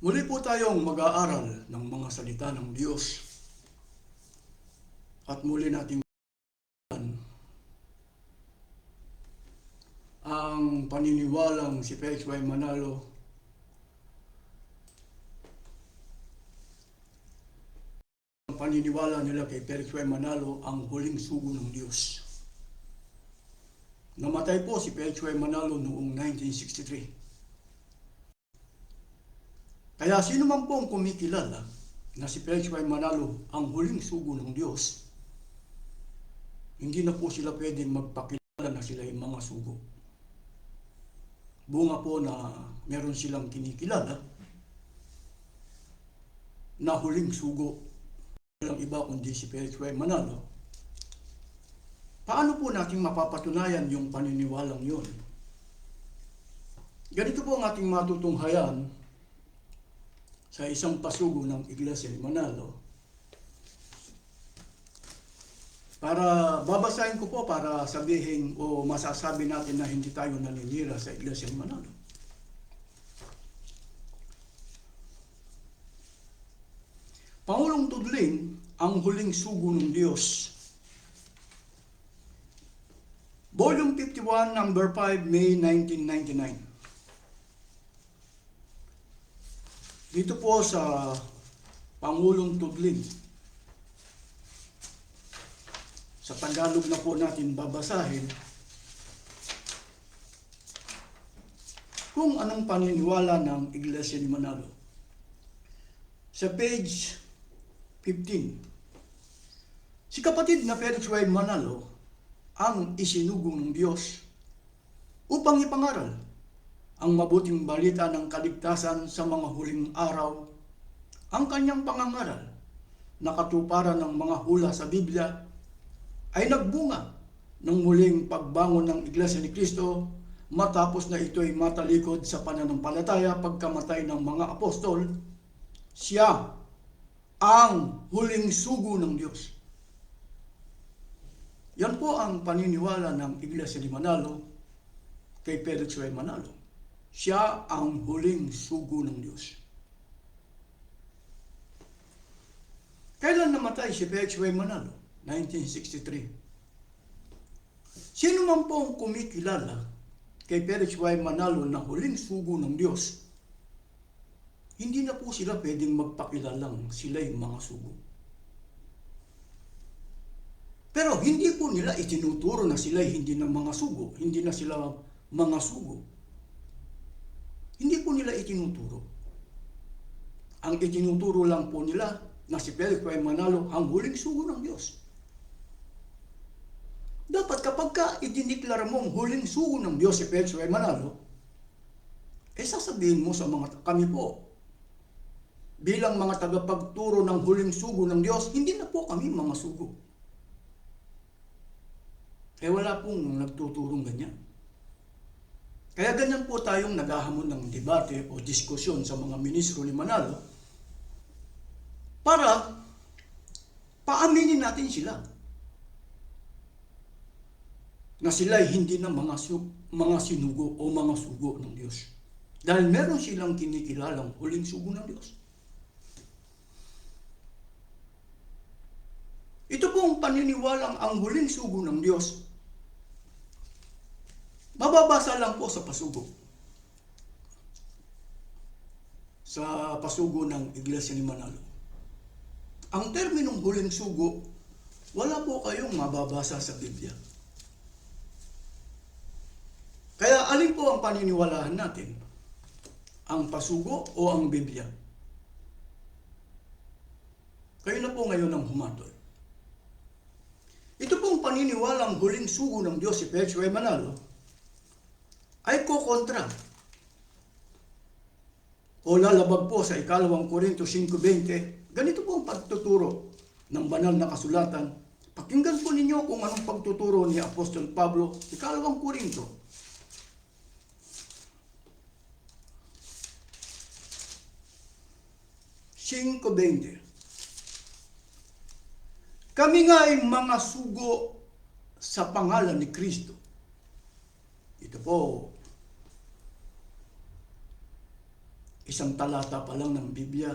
Muli po tayong mag-aaral ng mga salita ng Diyos at muli nating ang paniniwalang si Felix Y. Manalo ang paniniwala nila kay Felix Y. Manalo ang huling sugo ng Diyos. Namatay po si Felix Y. Manalo noong 1963. Kaya sino man po ang kumikilala na si Felix Y. Manalo ang huling sugo ng Diyos, hindi na po sila pwedeng magpakilala na sila yung mga sugo. Bunga po na meron silang kinikilala na huling sugo. Walang iba kundi si Felix Y. Manalo. Paano po natin mapapatunayan yung paniniwalang yun? Ganito po ang ating matutunghayan sa isang pasugo ng Iglesia ni Manalo. Para babasahin ko po para sabihin o masasabi natin na hindi tayo naninira sa Iglesia ni Manalo. Pangulong Tudling, ang huling sugo ng Diyos. Volume 51, number 5, May 1999. Dito po sa Pangulong Tudling. Sa Tagalog na po natin babasahin kung anong paniniwala ng Iglesia ni Manalo. Sa page 15, si kapatid na Felix Y. Manalo ang isinugo ng Diyos upang ipangaral ang mabuting balita ng kaligtasan sa mga huling araw. Ang kanyang pangangaral na katuparan ng mga hula sa Biblia ay nagbunga ng muling pagbangon ng Iglesia ni Cristo matapos na ito'y matalikod sa pananampalataya pagkamatay ng mga apostol. Siya ang huling sugo ng Diyos. Yan po ang paniniwala ng Iglesia ni Manalo kay Felix Y. Manalo. Siya ang huling sugo ng Diyos. Kailan namatay si Felix Y. Manalo? 1963. Sino man po ang kumikilala kay Felix Y. Manalo na huling sugo ng Diyos, hindi na po sila pwedeng magpakilalang sila yung mga sugo. Pero hindi po nila itinuturo na sila hindi na mga sugo, hindi na sila mga sugo. Hindi po nila itinuturo. Ang itinuturo lang po nila na si Felix Y. Manalo ang huling sugo ng Diyos. Dapat kapag idiniklara mong huling sugo ng Diyos si Felix Y. Manalo, sasabihin mo sa mga kami po, bilang mga tagapagturo ng huling sugo ng Diyos, hindi na po kami mga sugo. Wala pong nagtuturong ganyan. Kaya ganyan po tayong naghahamon ng debate o diskusyon sa mga ministro ni Manalo para paaminin natin sila na sila ay hindi na mga sinugo o mga sugo ng Diyos. Dahil meron silang kinikilalang huling sugo ng Diyos. Ito pong paniniwalang ang huling sugo ng Diyos, mababasa lang po sa pasugo. Sa pasugo ng Iglesia ni Manalo. Ang terminong huling sugo, wala po kayong mababasa sa Biblia. Kaya alin po ang paniniwalaan natin? Ang pasugo o ang Biblia? Kayo na po ngayon ang humatol. Ito pong paniniwalang huling sugo ng Diyos si Felix Y. Manalo ay kokontra o lalabag po sa 2 Corintios 5:20. Ganito po ang pagtuturo ng banal na kasulatan. Pakinggan po ninyo kung anong pagtuturo ni Apostol Pablo, 2 Corintios. Kami nga ay mga sugo sa pangalan ni Kristo. Ito po, isang talata pa lang ng Biblia,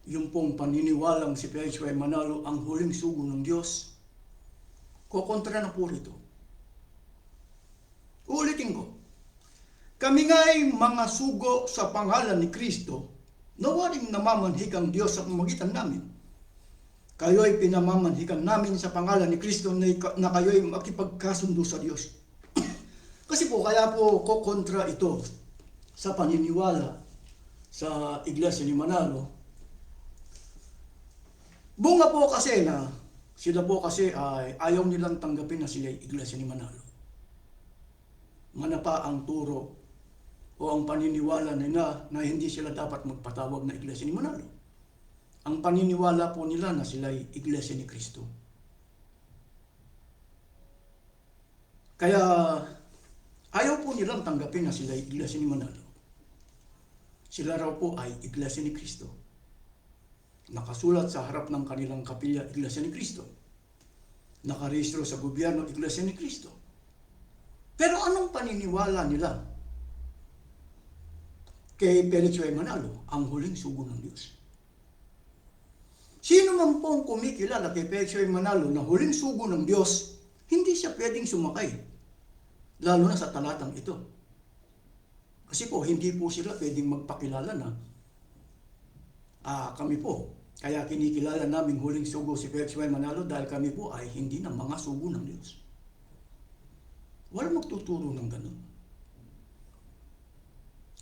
yung pong paniniwalang si Felix Y. Manalo ang huling sugo ng Diyos, kukontra na po rito. Uulitin ko, kami nga'y mga sugo sa pangalan ni Kristo, nawaring namamanhik ang Diyos sa pamamagitan namin. Kayo'y pinamamanhikan namin sa pangalan ni Kristo na kayo'y makipagkasundo sa Diyos. Kasi po, kaya po kukontra ito sa paniniwala sa Iglesia ni Manalo. Bunga po kasi na sila po kasi ay ayaw nilang tanggapin na sila Iglesia ni Manalo. Manapa ang turo o ang paniniwala nila na hindi sila dapat magpatawag na Iglesia ni Manalo. Ang paniniwala po nila na sila Iglesia ni Kristo. Kaya ayaw po nilang tanggapin na sila Iglesia ni Manalo. Sila raw po ay Iglesia ni Kristo. Nakasulat sa harap ng kanilang kapilya, Iglesia ni Kristo. Nakarehistro sa gobyerno, Iglesia ni Kristo. Pero anong paniniwala nila kay Felix Y. Manalo, ang huling sugo ng Diyos? Sino man pong kumikilala kay Felix Y. Manalo na huling sugo ng Diyos, hindi siya pwedeng sumakay. Lalo na sa talatang ito. Kasi po, hindi po sila pwedeng magpakilala na kami po. Kaya kinikilala namin huling sugo si Felix Y. Manalo dahil kami po ay hindi na mga sugo ng Diyos. Walang magtuturo ng ganun.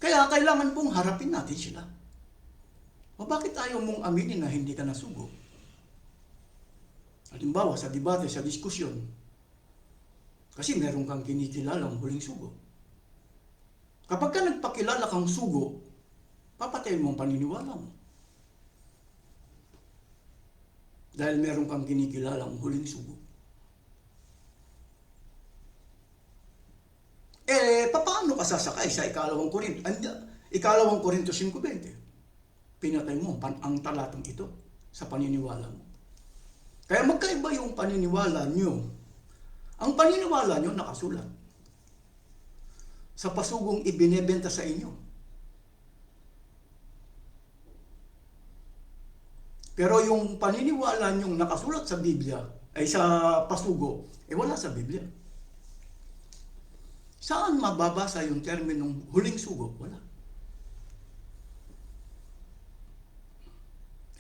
Kaya kailangan pong harapin natin sila. O bakit ayaw mong aminin na hindi ka nasugo? Halimbawa, sa debate, sa diskusyon, kasi meron kang kinikilalang huling sugo. Kapag ka nagpakilala kang sugo, papatayin mo ang paniniwala mo. Dahil meron kang kinikilalang huling sugo. Paano ka sasakay sa ikalawang Korinto 5:20? Pinatay mo ang talatang ito sa paniniwala mo. Kaya magkaiba yung paniniwala nyo. Ang paniniwala nyo nakasulat sa pasugong ibinebenta sa inyo. Pero yung paniniwala nyo nakasulat sa Biblia, ay sa pasugo, wala sa Biblia. Saan mababasa yung terminong huling sugo? Wala.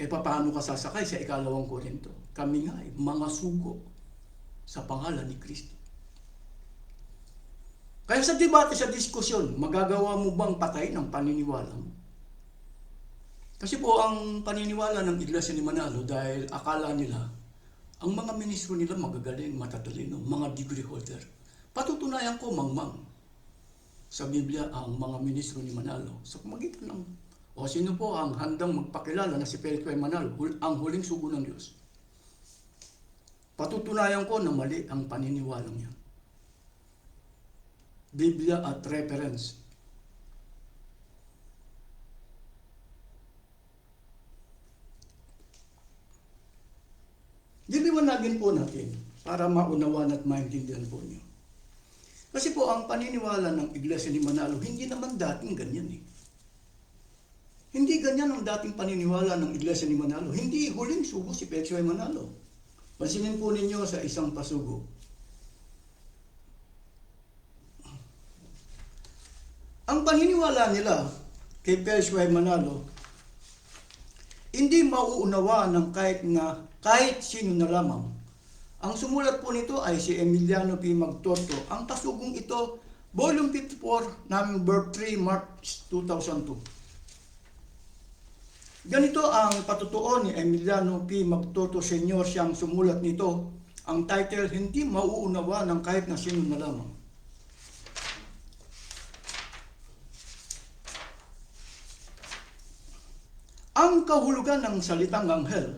Paano ka sasakay sa ikalawang Korinto? Kami nga ay mga sugo sa pangalan ni Kristo. Kaya sa debate, sa diskusyon, magagawa mo bang patay ng paniniwala mo? Kasi po ang paniniwala ng Iglesia ni Manalo dahil akala nila, ang mga ministro nila magagaling, matatalino, mga degree holder. Patutunayan ko, mangmang, sa Biblia ang mga ministro ni Manalo. Sa pamagitan ng, sino po ang handang magpakilala na si Felix Y. Manalo, ang huling sugo ng Diyos? Patutunayan ko na mali ang paniniwalang niya. Biblia at reference. Diliwanagin po natin para maunawan at maintindihan po niyo. Kasi po ang paniniwala ng Iglesia ni Manalo, hindi naman dating ganyan eh. Hindi ganyan ang dating paniniwala ng Iglesia ni Manalo. Hindi huling sugo si Felix Y. Manalo. Pansinin po ninyo sa isang pasugo. Ang paniniwala nila kay Felix Y. Manalo, hindi mauunawa ng kahit sino na lamang. Ang sumulat po nito ay si Emiliano P. Magtoto. Ang pasugong ito, Volume 54, number 3, March 2002. Ganito ang patutuon ni Emiliano P. Magtoto Sr. siyang sumulat nito. Ang title, Hindi Mauunawa ng kahit na sino na lamang. Ang kahulugan ng salitang anghel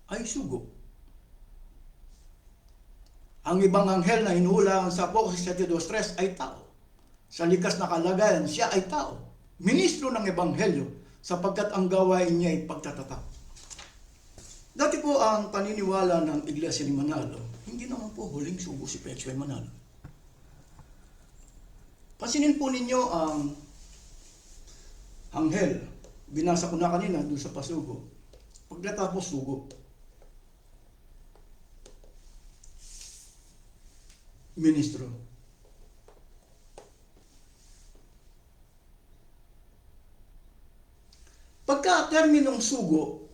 ay sugo. Ang ibang anghel na hinuhulaan sa Apokalips 7:3 ay tao. Sa likas na kalagayan, siya ay tao. Ministro ng Ebanghelyo sapagkat ang gawain niya ay pagtatatak. Dati po ang paniniwala ng Iglesia ni Manalo, hindi naman po huling sugo si Felix Y. Manalo. Pansinin po ninyo ang anghel. Binasa ko na kanina doon sa pasugo. Pagkatapos sugo. Ministro. Pagka terminong sugo,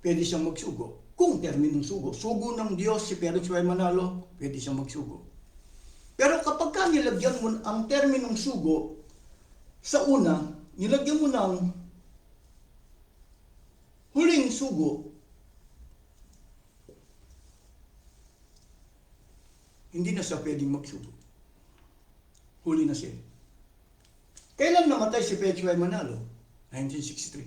pwede siyang magsugo. Kung terminong sugo, sugo ng Diyos si Felix Y. Manalo, pwede siyang magsugo. Pero kapag ka nilagyan mo ang terminong sugo, sa una, nilagyan mo ng huling sugo, hindi na siya pwedeng magsugo. Huli na siya. Kailan namatay si Felix Y. Manalo? 1963.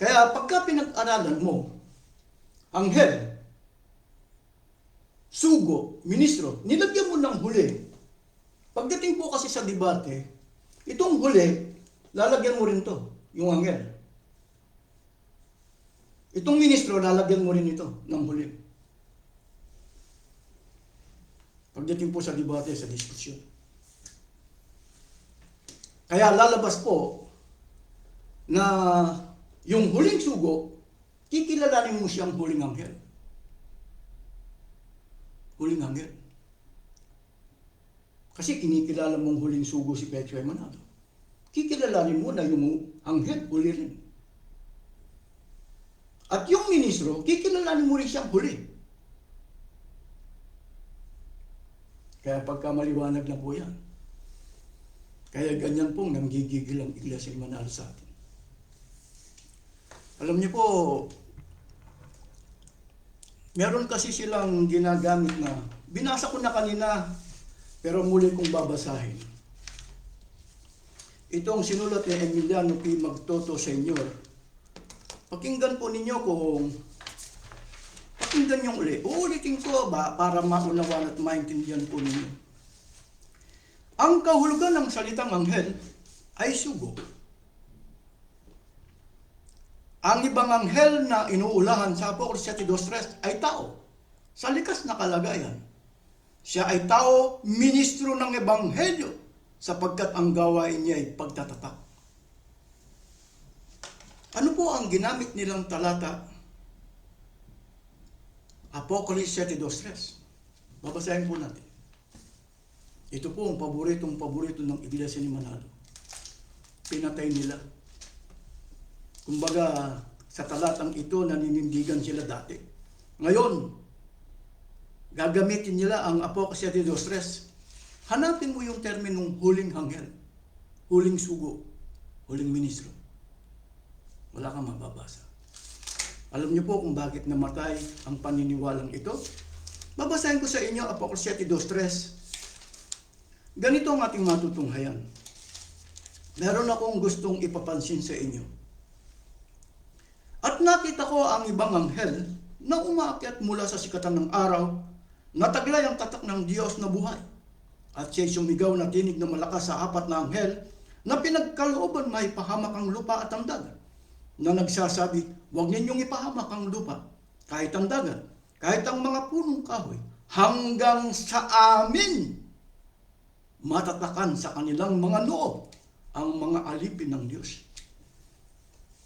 Kaya pagka pinag-aralan mo, anghel, sugo, ministro, nilagyan mo ng huli. Pagdating po kasi sa debate, itong huli, lalagyan mo rin to, yung anghel. Itong ministro, lalagyan mo rin ito ng huli. Pagdating po sa debate, sa diskusyon. Kaya lalabas po na yung huling sugo, kikilalanin mo siyang huling anghel. Huling anghel. Kasi kinikilala mong huling sugo si Felix Y. Manalo. Kikilalanin mo na yung anghel, huli rin. At yung ministro, kikilalanin mo rin siyang huli. Kaya pagka maliwanag na po yan. Kaya ganyan pong nanggigigil ang Iglesia ni Manalo sa atin. Alam niyo po, meron kasi silang ginagamit na, binasa ko na kanina, pero muli kong babasahin. Itong sinulat ni Emiliano P. Magtoto Sr. Pakinggan po ninyo kung, pakinggan niyo uli. Uulitin ko ba para maunawan at maintindihan po ninyo. Ang kahulugan ng salitang anghel ay sugo. Ang ibang anghel na inuulahan sa Apocalypse 2:3 ay tao sa likas na kalagayan. Siya ay tao, ministro ng ebanghelyo, sapagkat ang gawain niya ay pagtatatak. Ano po ang ginamit nilang talata? Apocalypse 2:3. Babasahin po natin. Ito po ang paborito ng Iglesia ni Manalo. Pinatay nila. Kumbaga, sa talatang ito, naninindigan sila dati. Ngayon, gagamitin nila ang Apocalypse 2:3. Hanapin mo yung terminong huling anghel, huling sugo, huling ministro. Wala kang mababasa. Alam niyo po kung bakit namatay ang paniniwalang ito? Babasahin ko sa inyo Apocalypse 2:3. Ganito ang ating matutunghayan. Meron akong gustong ipapansin sa inyo. At nakita ko ang ibang anghel na umaakyat mula sa sikatan ng araw, nataglay ang tatak ng Diyos na buhay. At siya'y sumigaw na tinig na malakas sa apat na anghel na pinagkalooban may pahamak ang lupa at ang dagat, na nagsasabi, huwag ninyong ipahamak ang lupa, kahit ang dagat, kahit ang mga punong kahoy, hanggang sa amin matatakan sa kanilang mga noo ang mga alipin ng Diyos.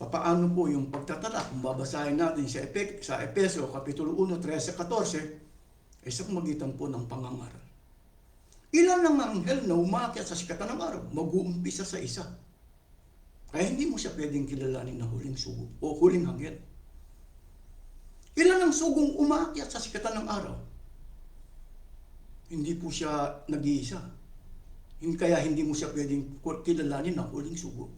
Papaano po yung pagtatala? Kung babasahin natin sa Efeso, Kapitulo 1, 13-14, ay sa magitan po ng pangangaral. Ilan ang anghel na umakyat sa sikatan ng araw? Mag-uumpisa sa isa. Kaya hindi mo siya pwedeng kilalanin na huling sugo o huling anghel. Ilan ang sugong umakyat sa sikatan ng araw? Hindi po siya nag-iisa. Kaya hindi mo siya pwedeng kilalanin na huling sugo.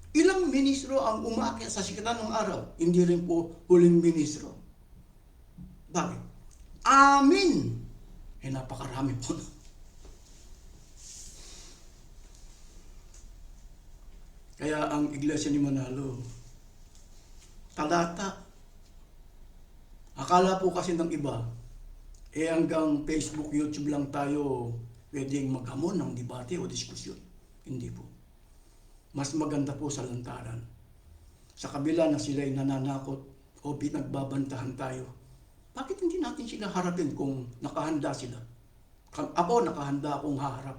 Ilang ministro ang umakyat sa sikatan ng araw? Hindi rin po huling ministro. Bakit? Amin! Napakarami po. Kaya ang Iglesia ni Manalo, talata. Akala po kasi ng iba, hanggang Facebook, YouTube lang tayo pwedeng maghamon ng debate o diskusyon. Hindi po. Mas maganda po sa lantaran. Sa kabila na sila'y nananakot o pinagbabantahan tayo, bakit hindi natin sila harapin kung nakahanda sila? Ako, nakahanda akong haharap.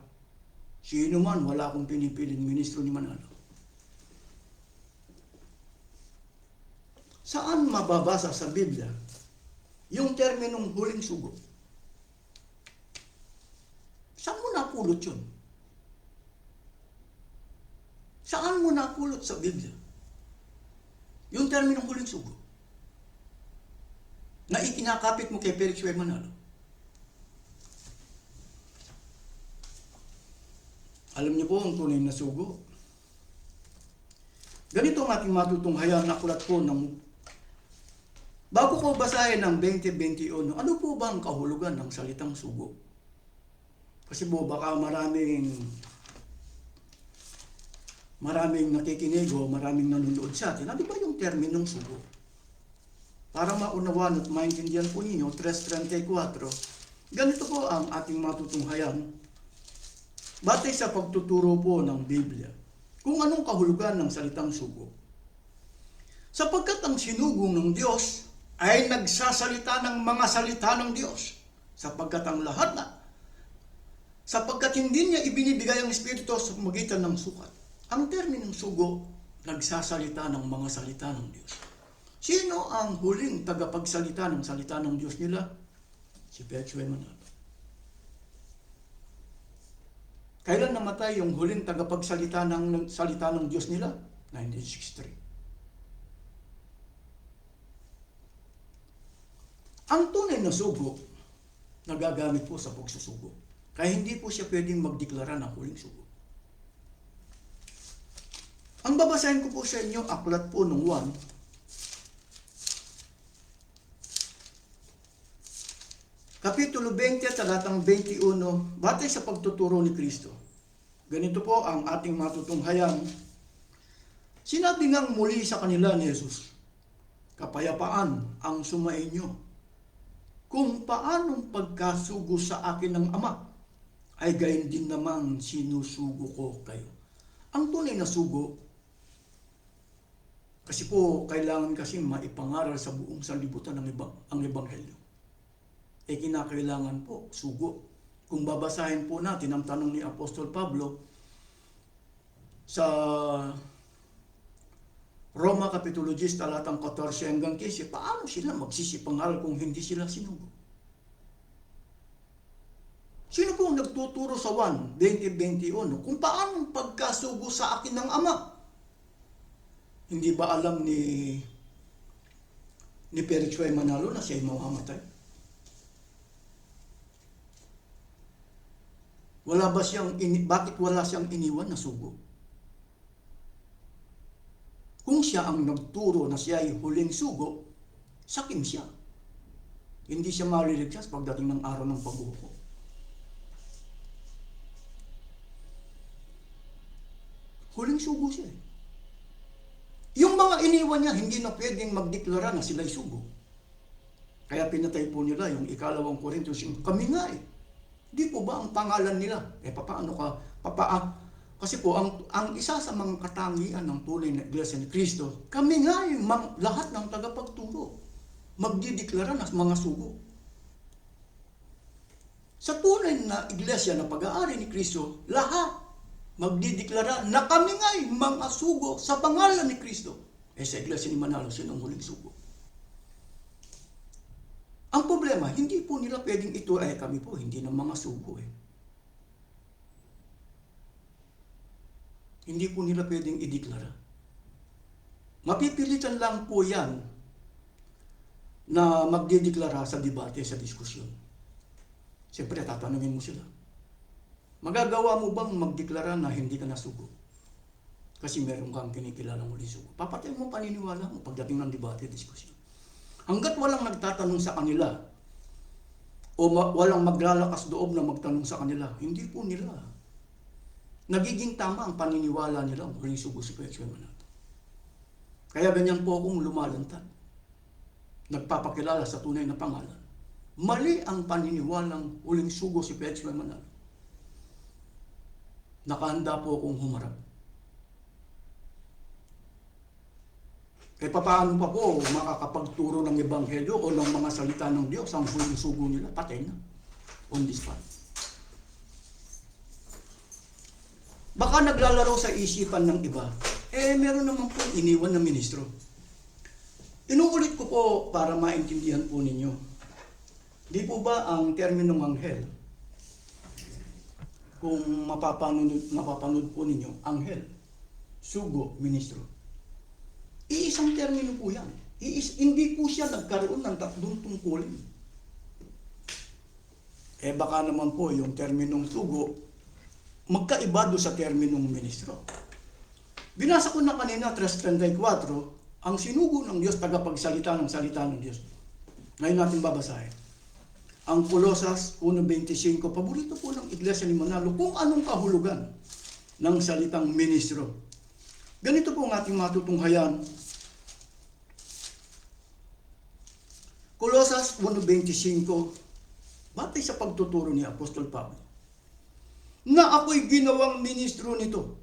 Sino man, wala akong pinipiling ministro ni Manalo. Saan mababasa sa Biblia yung terminong huling sugo? Saan mo napulot yun? Saan mo napulot sa Biblia yung terminong huling sugo na ikinakapit mo kay Felix Y. Manalo? Alam niyo po ang tunay na sugo. Ganito ang ating matutunghayan na aklat po ng bago ko basahin ng 2021, ano po ba ang kahulugan ng salitang sugo? Kasi po baka maraming nakikinig o maraming nanonood sa atin. Ano ba yung terminong sugo? Para maunawan at maintindihan po ninyo, 3:34, ganito po ang ating matutunghayan batay sa pagtuturo po ng Biblia kung anong kahulugan ng salitang sugo. Sapagkat ang sinugong ng Diyos ay nagsasalita ng mga salita ng Diyos, sapagkat hindi niya ibinibigay ang Espiritu sa pamamagitan ng sukat. Ang terminong sugo, nagsasalita ng mga salita ng Diyos. Sino ang huling tagapagsalita ng salita ng Diyos nila? Si Felix Y. Manalo. Kailan namatay yung huling tagapagsalita ng salita ng Diyos nila? 1963. Ang tunay na sugo, nagagamit po sa pagsusugo. Kaya hindi po siya pwedeng magdeklara ng huling sugo. Ang babasahin ko po sa inyo, aklat po ng 1, Kapitulo 20, talatang 21, batay sa pagtuturo ni Kristo. Ganito po ang ating matutunghayan. Sinabi ngang muli sa kanila ni Jesus, kapayapaan ang sumainyo. Kung paanong pagkasugo sa akin ng Ama, ay gayon din namang sinusugo ko kayo. Ang tunay na sugo, kasi po kailangan kasi maipangaral sa buong sanlibutan ang Ebanghelyo. Kinakailangan po sugo. Kung babasahin po natin ang tanong ni Apostol Pablo sa Roma Kapitulo 10, talatang 14 hanggang 15, paano sila magsisipangaral kung hindi sila sinugo? Sino po ang nagtuturo sa 1:20-21 kung paano pagkasugo sa akin ng Ama? Hindi ba alam ni Felix Y. Manalo na siya'y mamamatay? Bakit wala siyang iniwan na sugo? Kung siya ang nagturo na siya ay huling sugo, sakim siya. Hindi siya maliligtas pagdating ng araw ng paghuhukom. Huling sugo siya. Yung mga iniwan niya, hindi na pwedeng magdeklara na sila'y sugo. Kaya pinatay po nila yung 2 Korintios, kami nga eh. Di po ba ang pangalan nila? Papaano ka? Kasi po, ang isa sa mga katangian ng tunay na Iglesia ni Cristo, kami nga yung lahat ng tagapagturo, magdideklara ng mga sugo. Sa tunay na Iglesia na pag-aari ni Cristo, lahat magdideklara na kami nga yung mga sugo sa pangalan ni Cristo. Sa Iglesia ni Manalo, sinong huling sugo? Ang problema, hindi po nila pwedeng ito, kami po, hindi ng mga sugo Hindi po nila pwedeng ideklara. Mapipilitan lang po yan na magdideklara sa debate, sa diskusyon. Siyempre, tatanungin mo sila. Magagawa mo bang magdeklara na hindi ka nasugo? Kasi meron kang kinikilalang huling sugo. Papatay mo paniniwala mo pagdating ng debate, diskusyon. Hanggat walang nagtatanong sa kanila o walang maglalakas loob na magtanong sa kanila, hindi po nila nagiging tama ang paniniwala nila ang huling sugo si Felix Y. Manalo. Kaya ganyan po akong lumalantad. Nagpapakilala sa tunay na pangalan. Mali ang paniniwalang huling sugo si Felix Y. Manalo. Nakahanda po akong humarap. Paano pa po makakapagturo ng Ebanghelyo o ng mga salita ng Diyos ang huling sugo nila? Patay na. On the spot. Baka naglalaro sa isipan ng iba, meron naman po iniwan na ministro. Inuulit ko po para maintindihan po ninyo. Di po ba ang terminong anghel, kung mapapanood po ninyo, anghel, sugo, ministro. Iisang termino po yan. Hindi po siya nagkaroon ng tatlong tungkulin. Baka naman po yung terminong sugo, magkaiba doon sa terminong ministro. Binasa ko na kanina, 3:34, ang sinugo ng Diyos, tagapagsalita ng salita ng Diyos. Ngayon natin babasahin. Ang Colosas 1:25, paborito po ng Iglesia ni Manalo, kung anong kahulugan ng salitang ministro. Ganito po ang ating matutunghayan. Colosas 1:25, batay sa pagtuturo ni Apostol Pablo, na ako'y ginawang ministro nito,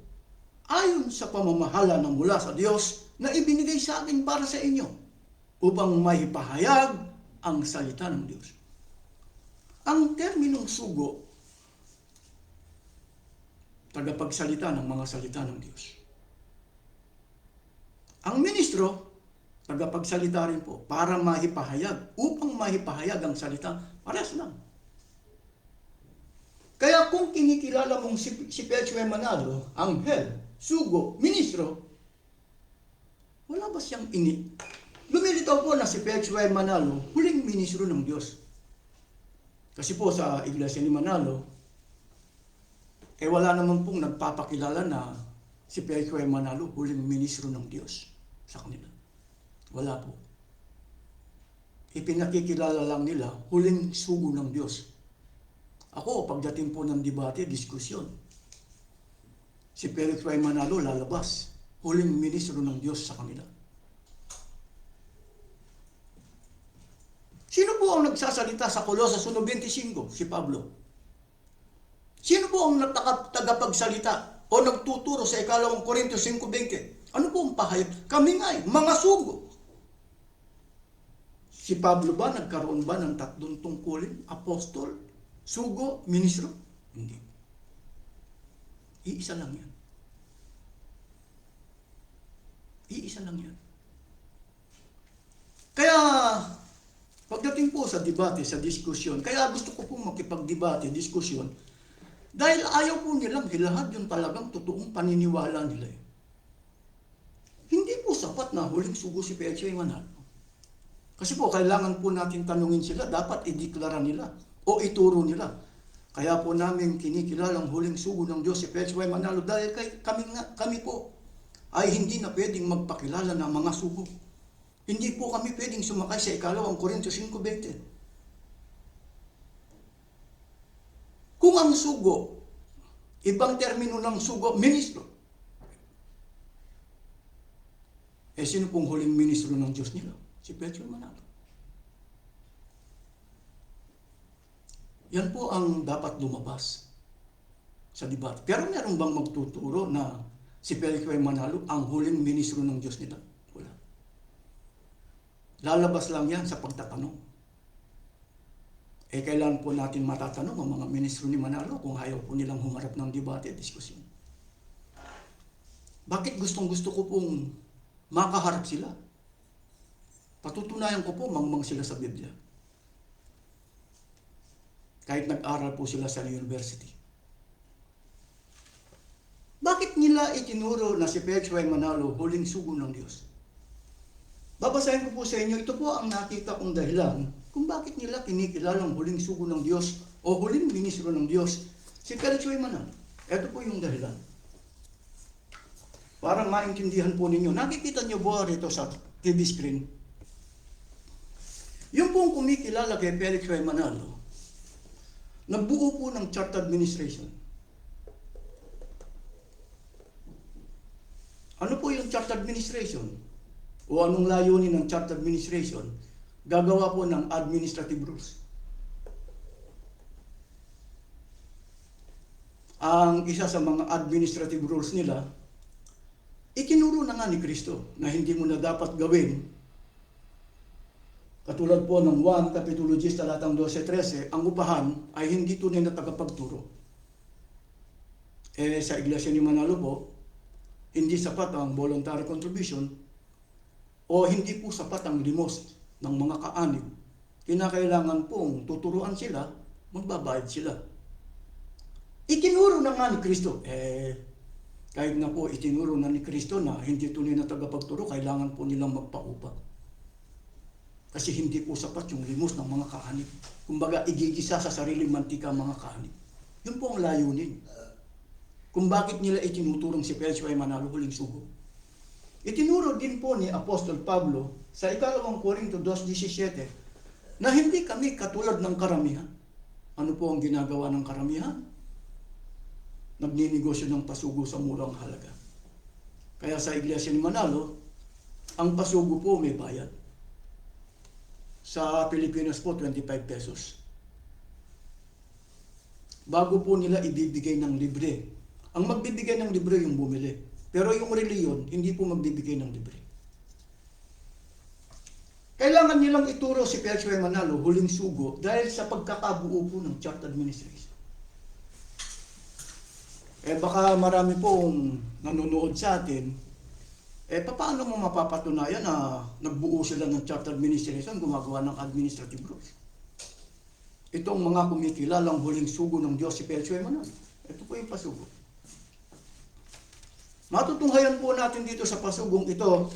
ayon sa pamamahala na mula sa Diyos na ibinigay sa akin para sa inyo, upang maipahayag ang salita ng Diyos. Ang terminong sugo, tagapagsalita ng mga salita ng Diyos. Ang ministro, tagapagsalita rin po, para mahipahayag, upang mahipahayag ang salita, parehas lang. Kaya kung kinikilala mong si Pedro Manalo, anghel, sugo, ministro, wala ba siyang ini? Lumilitaw po na si Pedro Manalo, huling ministro ng Diyos. Kasi po sa Iglesia ni Manalo, wala naman pong nagpapakilala na si Pedro Manalo, huling ministro ng Diyos sa kanila. Wala po. Ipinakikilala lang nila, huling sugo ng Diyos. Ako, pagdating po ng debate, diskusyon, si Pedro Manalo lalabas, huling ministro ng Diyos sa kanila. Sino po ang nagsasalita sa Colosas 1:25? Si Pablo. Sino po ang tagapagsalita o nagtuturo sa 2 Korintios 5:20? Ano po ang pahayag? Kami nga'y mga sugo. Si Pablo ba, nagkaroon ba ng tatlong tungkulin? Apostol, sugo, ministro? Hindi. Iisa lang yan. Iisa lang yan. Kaya, pagdating po sa debate, sa diskusyon, kaya gusto ko po makipagdebate, diskusyon, dahil ayaw po nilang hilahad yung talagang totoong paniniwala nila. Hindi po sapat na huling sugo si Pedro Manalo. Kasi po, kailangan po natin tanungin sila, dapat ideklara nila o ituro nila. Kaya po namin kinikilalang huling sugo ng Diyos si Pedro Manalo dahil kami po ay hindi na pwedeng magpakilala ng mga sugo. Hindi po kami pwedeng sumakay sa 2 Korintios 5:20. Kung ang sugo, ibang termino ng sugo, ministro. Sino pong huling ministro ng Diyos nila? Si Pedro Manalo. Yan po ang dapat lumabas sa debate. Pero meron bang magtuturo na si Pedro Manalo ang huling ministro ng Diyos nila? Wala. Lalabas lang yan sa pagtatanong. Kailan po natin matatanong ang mga ministro ni Manalo kung ayaw po nilang humarap ng debate at diskusyon? Bakit gustong-gusto ko pong makaharap sila? Patutunayan ko po, mangmang sila sa Biblia. Kahit nag-aral po sila sa university. Bakit nila itinuro na si Pedro Manalo huling sugo ng Diyos? Babasahin ko po sa inyo, ito po ang nakita kong dahilan kung bakit nila kinikilalang huling sugo ng Diyos o huling ministro ng Diyos si Pedro Manalo. Ito po yung dahilan. Para maintindihan po ninyo, nakikita niyo po rito sa TV screen, yung pong kumikilala kay Pedro Manalo, nagbuo po ng church administration. Ano po yung church administration? O anong layunin ng church administration? Gagawa po ng administrative rules. Ang isa sa mga administrative rules nila, itinuro na nga ni Kristo na hindi mo na dapat gawin. Katulad po ng 1 Kapitulo 10, talatang 12-13, ang upahan ay hindi tunay na tagapagturo. Sa Iglesia ni Manalo po, hindi sapat ang voluntary contribution o hindi po sapat ang limos ng mga kaanib. Kinakailangan pong tuturuan sila, magbabayad sila. Itinuro na nga ni Kristo. Kahit na po itinuro na ni Kristo na hindi tunay na tagapagturo, kailangan po nilang magpaupa. Kasi hindi po sapat yung limos ng mga kaanib. Kumbaga, igigisa sa sariling mantika mga kaanib. Yun po ang layunin. Kung bakit nila itinuturong si Felix Y. Manalo huling sugo. Itinuro din po ni Apostol Pablo sa 2 Korinto 2:17 na hindi kami katulad ng karamihan. Ano po ang ginagawa ng karamihan? Nagninegosyo ng pasugo sa murang halaga. Kaya sa Iglesia ni Manalo, ang pasugo po may bayad. Sa Pilipinas po, 25 pesos. Bago po nila ibibigay ng libre. Ang magbibigay ng libre yung bumili. Pero yung reliyon, hindi po magbibigay ng libre. Kailangan nilang ituro si Felix Y. Manalo huling sugo dahil sa pagkakabuo po ng church administration. Baka marami pong nanonood sa atin, paano mo mapapatunayan na nagbuo sila ng church administration, gumagawa ng administrative rules? Itong mga kumikilalang huling sugo ng Diyos si Felix Y. Manalo. Ito po yung pasugo. Matutunghayan po natin dito sa pasugong ito,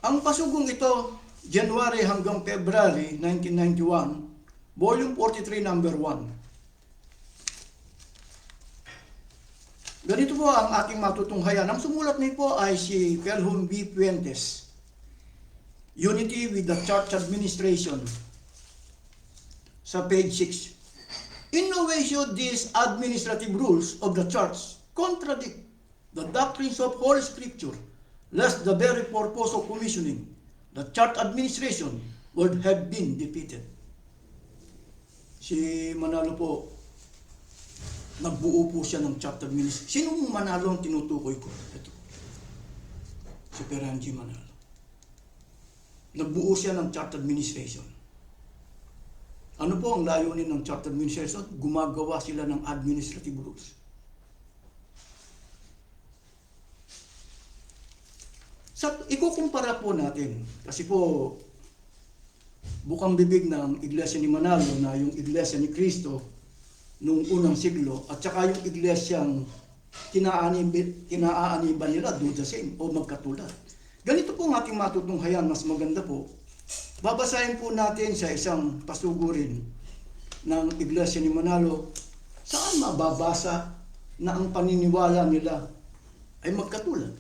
ang pasugong ito, January hanggang February 1991, Volume 43, number 1. Ganito po ang ating matutunghayan. Ang sumulat nito ay si Calhoun B. Fuentes. Unity with the Church Administration. Sa page 6. In no way should these administrative rules of the church contradict the doctrines of Holy Scripture, lest the very purpose of commissioning the church administration would have been defeated. Si Manalo po, nagbuo po siya ng church administration. Sinong Manalo ang tinutukoy ko? Ito. Si Peranji Manalo. Nagbuo siya ng church administration. Ano po ang layunin ng church administration? Gumagawa sila ng administrative rules. Ikukumpara po natin, kasi po, bukang bibig ng Iglesia ni Manalo na yung Iglesia ni Cristo noong unang siglo at saka yung iglesyang kinaaaniban nila do the same o magkatulad. Ganito po ang ating matutunghayan, mas maganda po. Babasahin po natin sa isang pasugo rin ng Iglesia ni Manalo, saan mababasa na ang paniniwala nila ay magkatulad.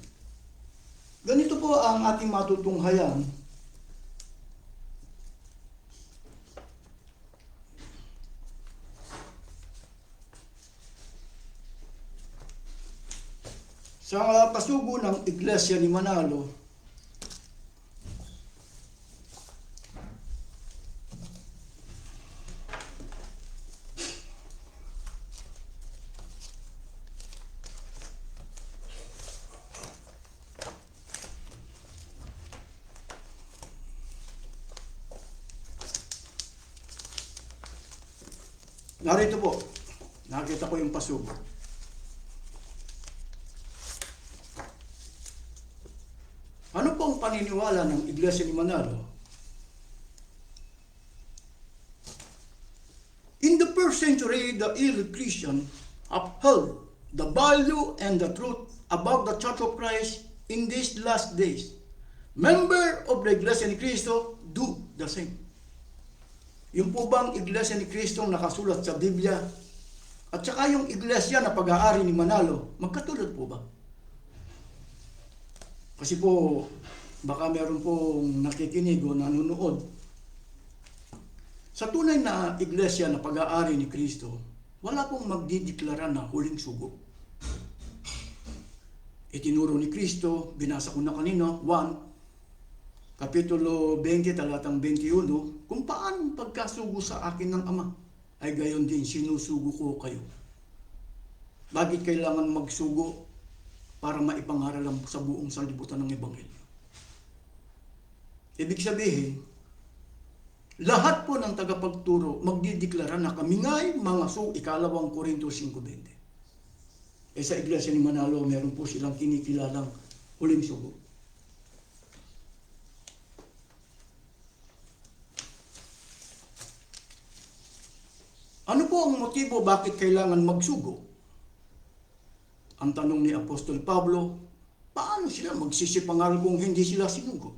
Ganito po ang ating matutunghayan. Sa pasugo ng Iglesia ni Manalo, narito po, nakita ko yung pasugo. Ano po ang paniniwala ng Iglesia ni Manalo? In the first century, the early Christian upheld the value and the truth about the Church of Christ in these last days. Member of the Iglesia ni Cristo do the same. Yung po bang Iglesia ni Cristo nakasulat sa Biblia at saka yung Iglesia na pag-aari ni Manalo, magkatulad po ba? Kasi po, baka meron pong nakikinig o nanonood. Sa tunay na Iglesia na pag-aari ni Cristo, wala pong magdideklara na huling sugo. Itinuro ni Cristo, binasa ko na kanina, 1, Kapitulo 20, talatang 21, kung paano pagkasugo sa akin ng Ama, ay gayon din sinusugo ko kayo. Bakit kailangan magsugo? Para maipangaral sa buong sanlibutan ng Ebanghelyo. Ibig sabihin, lahat po ng tagapagturo magdideklara na kami nga'y mga ikalawang Korinto 5:20. Sa iglesia ni Manalo, meron po silang kinikilalang huling sugo. Ano po ang motibo bakit kailangan magsugo? Ang tanong ni Apostol Pablo, paano sila magsisipangaral kung hindi sila sinugo?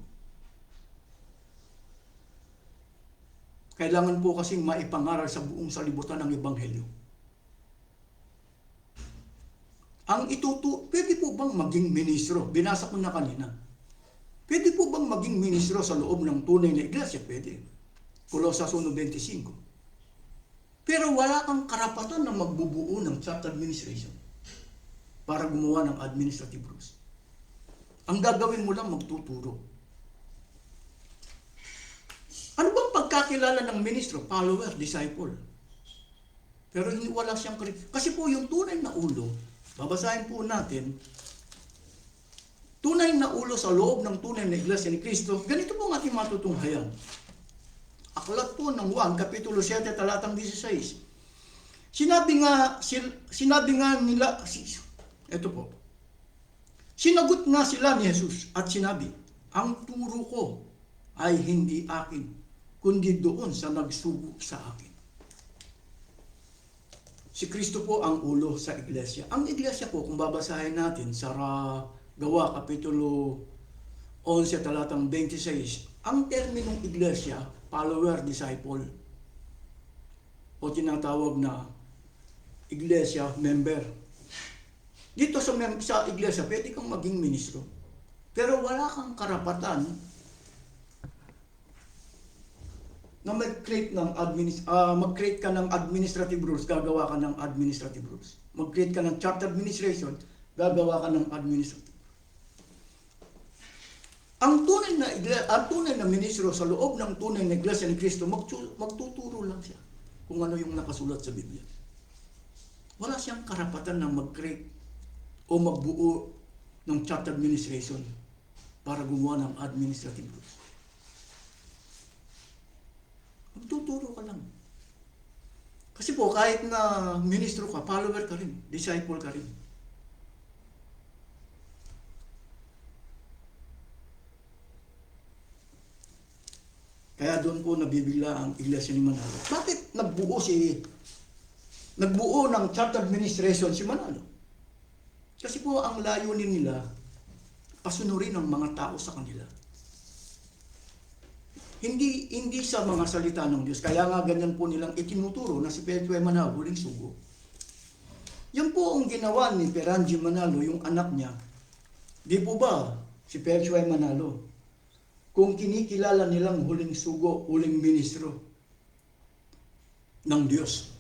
Kailangan po kasing maipangaral sa buong salibutan ng Ebanghelyo. Pwede po bang maging ministro? Binasa ko na kanina. Pwede po bang maging ministro sa loob ng tunay na iglesia? Pwede. Colosas 1:25. Pero wala kang karapatan na magbubuo ng church administration para gumawa ng administrative rules. Ang gagawin mo lang magtuturo. Ano bang pagkakilala ng ministro? Follower, disciple. Pero wala siyang kasi po yung tunay na ulo, babasahin po natin, tunay na ulo sa loob ng tunay na iglesia ni Kristo, ganito po ang ating matutunghayan. Aklat po ng 1, Kapitulo 7, talatang 16. Sinabi nga nila, ito po, sinagot nga sila ni Jesus at sinabi, ang turo ko ay hindi akin, kundi doon sa nagsugo sa akin. Si Kristo po ang ulo sa iglesia. Ang iglesia po, kung babasahin natin sa Gawa, Kapitulo 11, talatang 26, ang terminong iglesia, follower, disciple, o tinatawag na iglesia, member. Dito sa iglesia, pwede kang maging ministro. Pero wala kang karapatan na mag-create ka ng administrative rules, gagawa ka ng administrative rules. Mag-create ka ng church administration, gagawa ka ng administrative. Ang tunay na ministro sa loob ng tunay na iglesia ni Kristo, magtuturo lang siya kung ano yung nakasulat sa Biblia. Wala siyang karapatan na mag-create o magbuo ng church administration para gumawa ng administrative rules. Magtuturo ka lang. Kasi po, kahit na ministro ka, follower ka rin, disciple ka rin. Kaya doon po nabibigla ang iglesia ni Manalo. Bakit nagbuo ng church administration si Manalo? Kasi po ang layunin nila, pasunurin ang mga tao sa kanila. Hindi sa mga salita ng Diyos. Kaya nga ganyan po nilang itinuturo na si Pedro Manalo, huling sugo. Yan po ang ginawa ni Perangi Manalo, yung anak niya. Di po ba si Pedro Manalo? Kung kinikilala nilang huling sugo, huling ministro ng Diyos.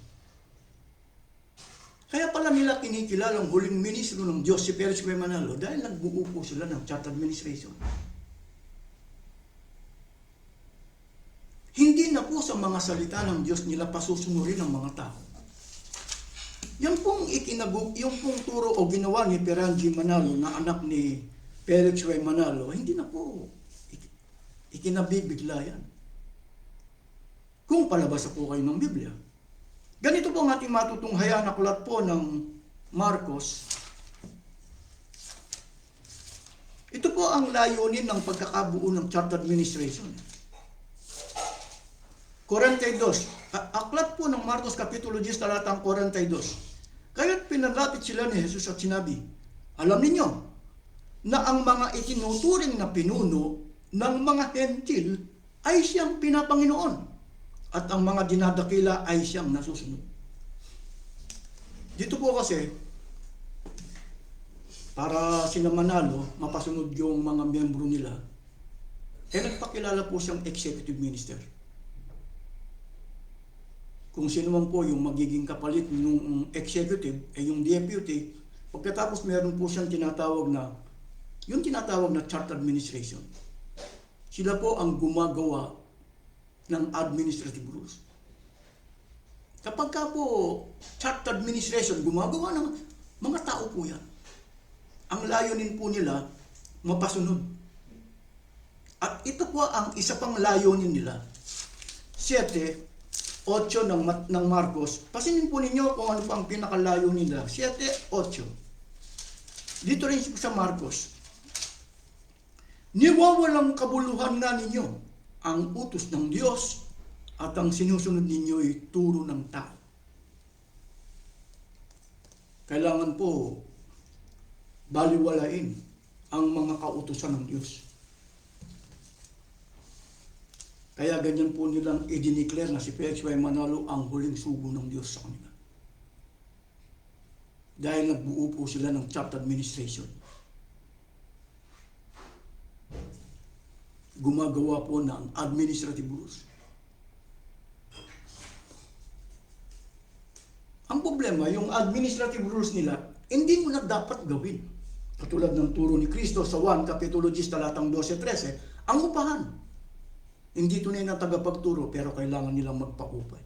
Kaya pala nila kinikilala ang huling ministro ng Diyos, si Pedro Manalo, dahil nagbuo po sila ng church administration. Hindi na po sa mga salita ng Diyos nila pasusunurin ng mga tao. Yung pong turo o ginawa ni Perangi Manalo na anak ni Felix Y. Manalo, hindi na po ikinabibigla yan. Kung palabas po kayo ng Biblia. Ganito po ang ating matutunghayan na aklat po ng Marcos. Ito po ang layunin ng pagkakabuo ng church administration. 42. Aklat po ng Marcos Kapitulo 10, talatang 42. Kaya't pinalapit sila ni Jesus at sinabi, alam ninyo na ang mga itinuturing na pinuno ng mga hentil ay siyang pinapanginoon at ang mga dinadakila ay siyang nasusunod. Dito po kasi, para sila Manalo, mapasunod yung mga miyembro nila, nagpakilala po siyang executive minister. Kung sino man po yung magiging kapalit ng executive, yung deputy, pagkatapos meron po siyang tinatawag na church administration. Sila po ang gumagawa ng administrative rules. Kapag ka po church administration, gumagawa ng mga tao po yan. Ang layunin po nila, mapasunod. At ito po ang isa pang layunin nila. 7:8 ng Marcos. Pasinin po ninyo kung ano pa ang pinakalayo nila. 7:8. Dito rin sa Marcos. Niwawalang kabuluhan na ninyo ang utos ng Diyos at ang sinusunod ninyo ay turo ng tao. Kailangan po baliwalain ang mga kautusan ng Diyos. Kaya ganyan po nilang i-declare na si Felix Y. Manalo ang huling sugo ng Diyos sa kanila. Dahil nagbuo po sila ng chapter administration. Gumagawa po ng administrative rules. Ang problema, yung administrative rules nila, hindi mo na dapat gawin. Katulad ng turo ni Kristo sa 1 Kapitulo 10, talatang 12-13, ang upahan. Hindi tunay na tagapagturo, pero kailangan nilang magpaupay.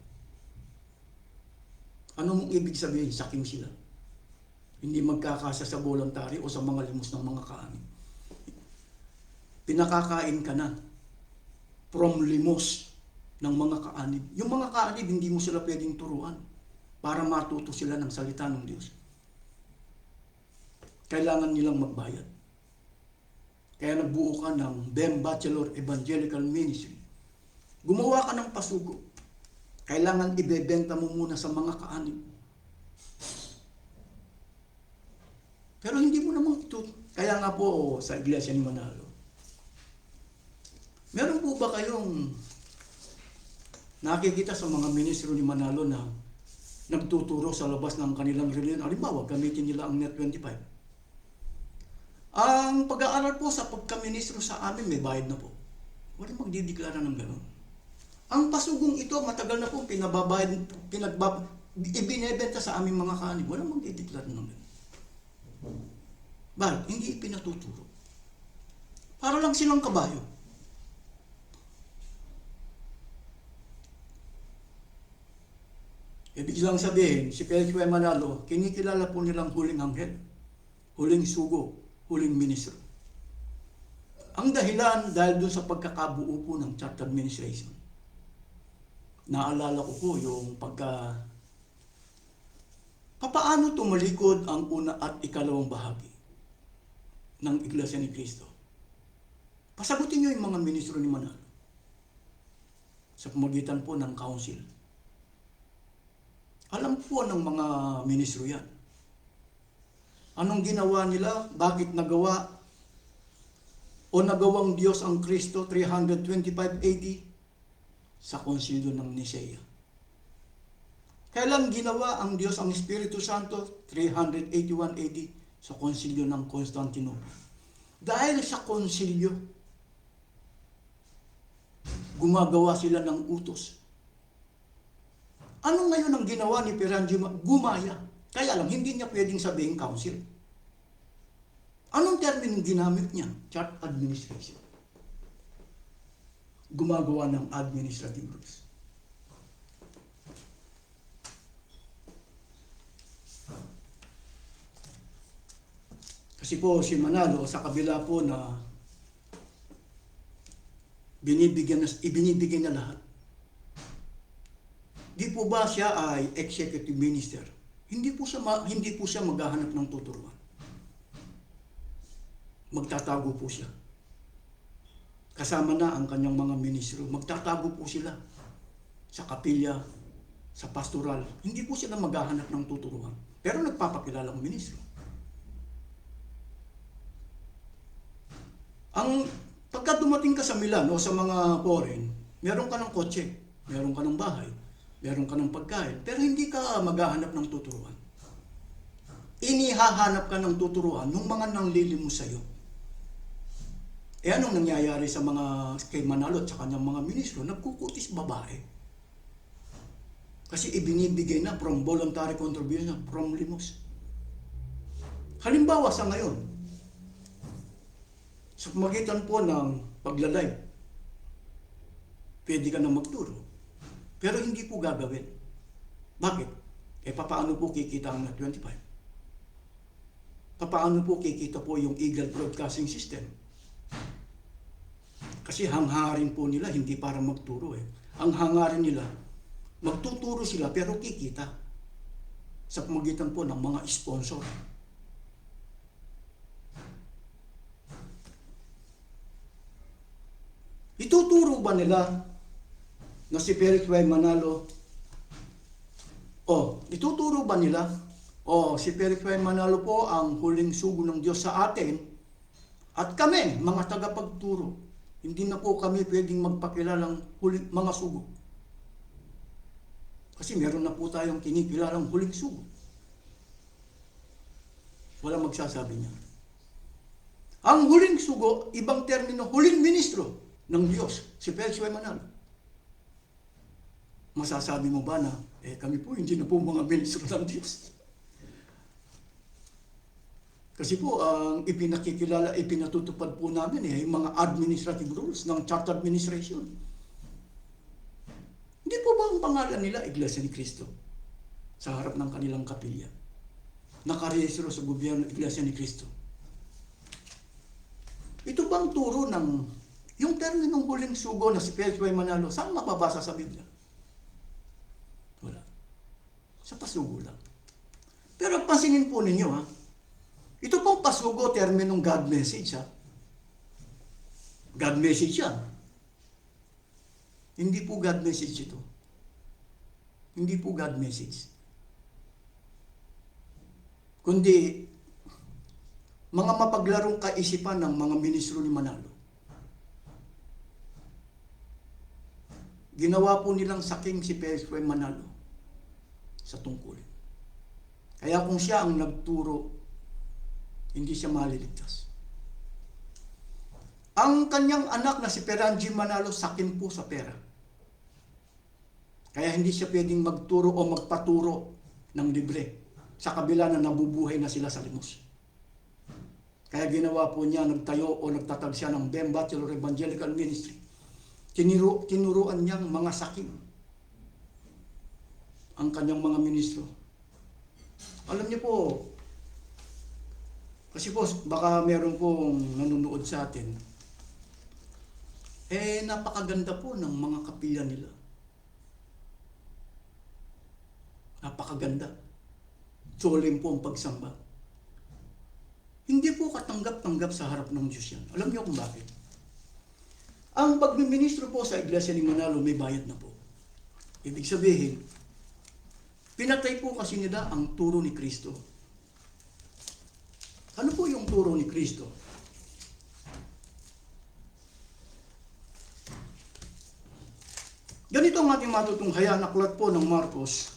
Ano mong ibig sabihin? Saking sila. Hindi magkakasa sa voluntary o sa mga limos ng mga kaanib. Pinakakain ka na from limos ng mga kaanib. Yung mga kaanib, hindi mo sila pwedeng turuan para matuto sila ng salita ng Diyos. Kailangan nilang magbayad. Kaya nagbuo ka ng BEM Bachelor Evangelical Ministry. Gumawa ka ng pasugo. Kailangan ibebenta mo muna sa mga kaanib. Pero hindi mo naman ito. Kaya nga po sa Iglesia ni Manalo, meron po ba kayong nakikita sa mga ministro ni Manalo na nagtuturo sa labas ng kanilang reliyon? Halimbawa, gamitin nila ang Net 25. Ang pag-aaral po sa pagkaministro sa amin, may bayad na po. Walang magdideklara ng gano'n. Ang pasugong ito, matagal na po pinababayad, ibinebenta sa aming mga kaanib. Walang magdideklara ng gano'n. Bakit? Hindi ipinatuturo. Para lang silang kabayo. Ibig lang sabihin, si Felix Y. Manalo, kinikilala po nilang huling anghel, huling sugo, huling ministro. Ang dahilan dahil dun sa pagkakabuo po ng chapter administration. Naalala ko po yung papaano tumalikod ang una at ikalawang bahagi ng Iglesia ni Cristo. Pasagutin nyo yung mga ministro ni Manalo sa pamagitan po ng council. Alam po ng mga ministro yan. Anong ginawa nila? Bakit nagawa o nagawang Diyos ang Kristo 325 AD sa konsilyo ng Nicea? Kailan ginawa ang Diyos ang Espiritu Santo 381 AD sa konsilyo ng Constantinople? Dahil sa konsilyo, gumagawa sila ng utos. Ano ngayon ang ginawa ni Perangi? Gumaya. Kaya lang, hindi niya pwedeng sabihin council. Anong terminong ginamit niya? Church administration. Gumagawa ng administrative rules. Kasi po si Manalo, sa kabila po na ibinibigay na lahat. Di po ba siya ay executive minister? Hindi po siya maghahanap ng tuturuan. Magtatago po siya. Kasama na ang kanyang mga ministro. Magtatago po sila sa kapilya, sa pastoral. Hindi po sila maghahanap ng tuturuan. Pero nagpapakilala ang ministro. Pagka dumating ka sa Milan o sa mga foreign, meron ka ng kotse, meron ka ng bahay, meron ka ng pagkain, pero hindi ka maghahanap ng tuturuan. Inihahanap ka ng tuturuan ng mga nanglilimos sa iyo. Anong nangyayari sa mga kay Manalo at sa kanyang mga ministro? Nagkukutis babae. Kasi ibinibigay na from voluntary contribution, from limos. Halimbawa sa ngayon, sa pamagitan po ng pagla-live, pwede ka na magturo. Pero hindi po gagawin. Bakit? Papaano po kikita ang Net 25? Papaano po kikita po yung Eagle Broadcasting System? Kasi hangharin po nila, hindi para magturo Ang hangarin nila, magtuturo sila pero kikita sa pamagitan po ng mga sponsor. Ituturo ba nila na si Felix Y. Manalo, ituturo ba nila, si Felix Y. Manalo po ang huling sugo ng Diyos sa atin, at kami, mga tagapagturo, hindi na po kami pwedeng magpakilalang huling mga sugo. Kasi meron na po tayong kinikilalang huling sugo. Walang magsasabi niya. Ang huling sugo, ibang termino, huling ministro ng Diyos, si Felix Y. Manalo. Masasabi mo ba na, kami po hindi na po mga ministro ng Diyos? Kasi po, ang ipinatutupad po namin yung mga administrative rules ng church administration. Hindi po ba ang pangalan nila, Iglesia ni Cristo, sa harap ng kanilang kapilya? Nakarehistro sa gobyerno ng Iglesia ni Cristo. Ito bang turo ng, yung terminong huling sugo na si Felix Y. Manalo, saan mababasa sa Biblia? Wala. Sa pasugo lang. Pero pansinin po ninyo, ito pong pasugo, terminong God message, God message yan. Hindi po God message ito. Hindi po God message. Kundi, mga mapaglarong kaisipan ng mga ministro ni Manalo. Ginawa po nilang saking si Felix Y. Manalo sa tungkulin. Kaya kung siya ang nagturo, hindi siya maliligtas. Ang kanyang anak na si Peranji Manalo, sakin po sa pera. Kaya hindi siya pwedeng magturo o magpaturo ng libre sa kabila na nabubuhay na sila sa limos. Kaya ginawa po niya, nagtayo o nagtatag siya ng BEM Bachelor Evangelical Ministry. Tinuruan niyang mga sakim ang kanyang mga ministro. Alam niyo po, kasi po, baka meron pong nanonood sa atin, napakaganda po ng mga kapilya nila. Napakaganda. Solemn po ang pagsamba. Hindi po katanggap-tanggap sa harap ng Diyos yan. Alam niyo kung bakit? Ang pagmiministro po sa Iglesia ni Manalo, may bayad na po. Ibig sabihin, pinatay po kasi nila ang turo ni Kristo. Ano po yung turo ni Kristo? Ganito ang ating matutunghayan, aklat po ng Marcos.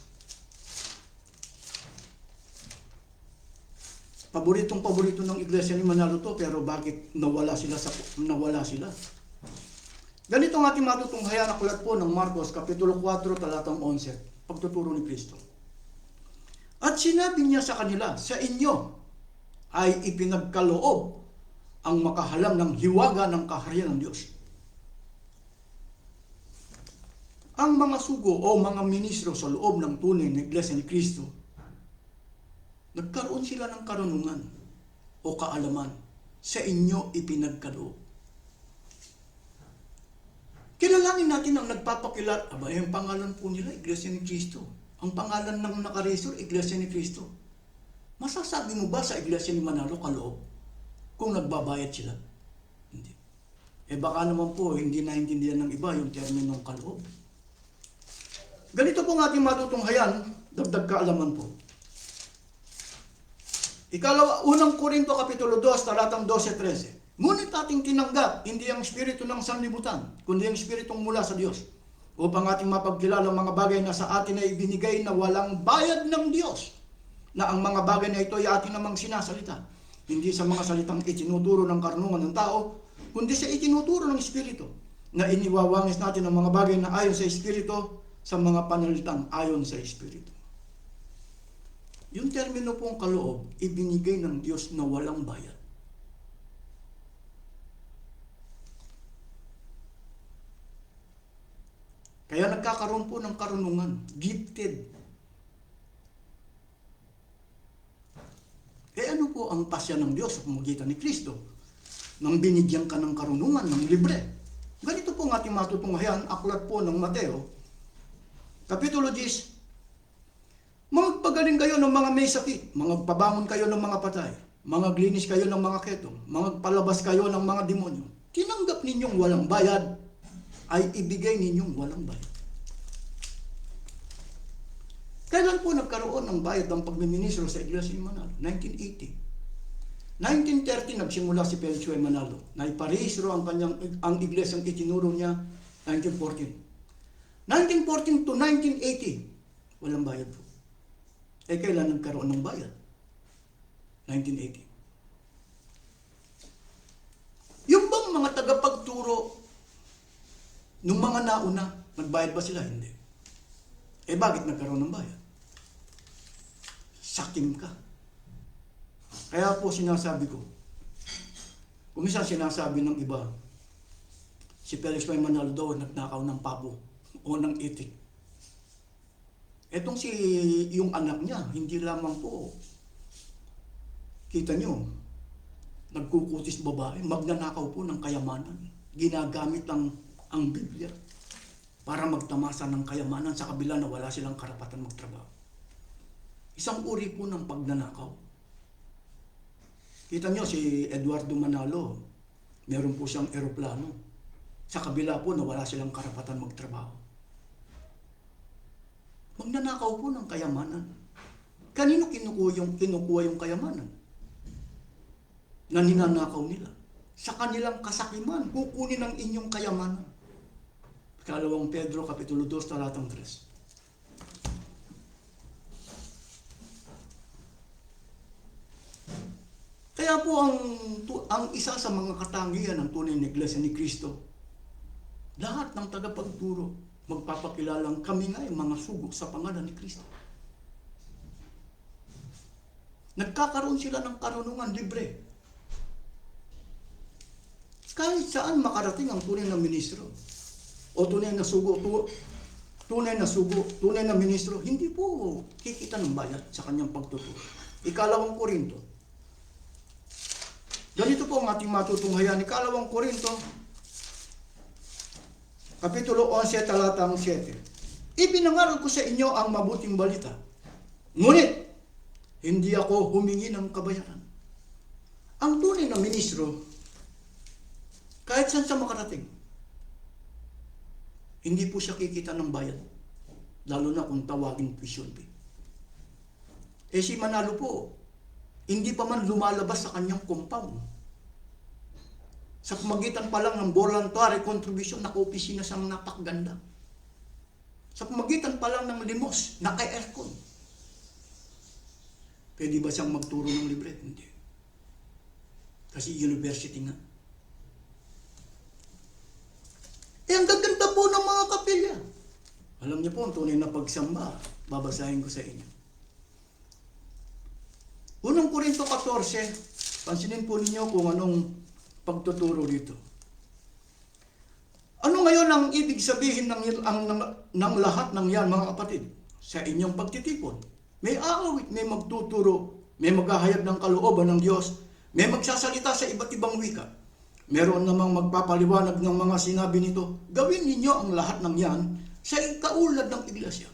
Paboritong-paborito ng Iglesia ni Manalo to, pero bakit nawala sila? Ganito ang ating matutunghayan, aklat po ng Marcos, Kapitulo 4, talatang 11, pagtuturo ni Kristo. At sinabi niya sa kanila, sa inyo ay ipinagkaloob ang makahalang ng hiwaga ng kaharian ng Diyos. Ang mga sugo o mga ministro sa loob ng tunay na Iglesia ni Cristo, nagkaroon sila ng karunungan o kaalaman. Sa inyo ipinagkaloob. Kilalanin natin ang nagpapakilala. Yung pangalan po nila, Iglesia ni Cristo. Ang pangalan ng nakarehistro, Iglesia ni Cristo. Masasabi mo ba sa Iglesia ni Manalo kaloob kung nagbabayad sila? Hindi. Baka naman po, hindi naintindihan ng iba yung terminong kaloob. Ganito po ang ating matutunghayan, dagdag kaalaman po. Unang Korinto Kapitulo 2, talatang 12-13. Ngunit ating tinanggap, hindi ang espiritu ng sanlibutan, kundi ang espiritong mula sa Diyos, upang ating mapagkilala ang mga bagay na sa atin ay ibinigay na walang bayad ng Diyos, na ang mga bagay na ito ay atin namang sinasalita. Hindi sa mga salitang itinuturo ng karunungan ng tao, kundi sa itinuturo ng Espiritu, na iniwawangis natin ang mga bagay na ayon sa Espiritu sa mga panalitang ayon sa Espiritu. Yung termino pong kaloob, ibinigay ng Diyos na walang bayad. Kaya nagkakaroon po ng karunungan, gifted. Ano po ang pasya ng Diyos sa pamamagitan ni Kristo? Nang binigyan ka ng karunungan, ng libre. Ganito po po ang ating matutunghayan, aklat po ng Mateo, Kapitulo 10, magpagaling kayo ng mga may sakit, magpabangon kayo ng mga patay, mangaglinis kayo ng mga ketong, magpalabas kayo ng mga demonyo. Tinanggap ninyong walang bayad, ay ibigay ninyong walang bayad. Kailan po nagkaroon ng bayad ng pagmiministro sa Iglesia ni Manalo? 1980. 1930 nagsimula si Felix Y. Manalo na iparehistro ang iglesyang itinuro niya 1914. 1914 to 1980, walang bayad po. Kailan nagkaroon ng bayad? 1980. Yung bang mga tagapagturo nung mga nauna, nagbayad ba sila? Hindi. Bakit nagkaroon ng bayad? Sakim ka. Kaya po sinasabi ko, kung minsan sinasabi ng iba, si Felix Y. Manalo daw nagnakaw ng pabo o ng itik. Etong yung anak niya, hindi lamang po, kita nyo, nagkukutis babae, magnanakaw po ng kayamanan. Ginagamit ang Biblia para magtamasa ng kayamanan sa kabila na wala silang karapatan magtrabaho. Isang uri po ng pagnanakaw. Kita nyo si Eduardo Manalo, meron po siyang eroplano. Sa kabila po na wala silang karapatan magtrabaho. Magnanakaw po ng kayamanan. Kanino kinukuha yung kayamanan? Na ninanakaw nila. Sa kanilang kasakiman, kukunin ang inyong kayamanan. 2 Pedro Kapitulo 2, talatang 3. Kaya po ang isa sa mga katangian ng tunay na Iglesia ni Cristo, lahat ng tagapagturo, magpapakilalang kami nga ay mga sugo sa pangalan ni Cristo. Nagkakaroon sila ng karunungan libre. Kahit saan makarating ang tunay na ministro o tunay na sugo, tunay na ministro, hindi po kikita ng bayad sa kanyang pagtuturo. 2 Korinto. Ganito po ang ating matutunghayan. 2 Korinto, Kapitulo 11, talatang 7. Ipinangaral ko sa inyo ang mabuting balita. Ngunit, hindi ako humingi ng kabayaran. Ang tunay na ministro, kahit saan sa makarating, hindi po siya kikita ng bayad. Lalo na kung tawagin tuition fee. Si Manalo po, hindi pa man lumalabas sa kanyang compound. Sa pamagitan pa lang ng voluntary contribution, naka-opisina siyang napakaganda. Sa pamagitan pa lang ng limos, naka-aircon. Pwede ba siyang magturo ng libre? Hindi. Kasi university nga. Ang gaganda po ng mga kapilya. Alam niyo po, ang tunay na pagsamba, babasahin ko sa inyo. 1 Korinto 14, pansinin po ninyo kung anong pagtuturo dito. Ano ngayon ang ibig sabihin ng lahat ng yan, mga kapatid? Sa inyong pagtitipon. May aawit, may magtuturo, may maghahayag ng kalooban ng Diyos, may magsasalita sa iba't ibang wika. Meron namang magpapaliwanag ng mga sinabi nito. Gawin ninyo ang lahat ng yan sa ikaulad ng iglesia.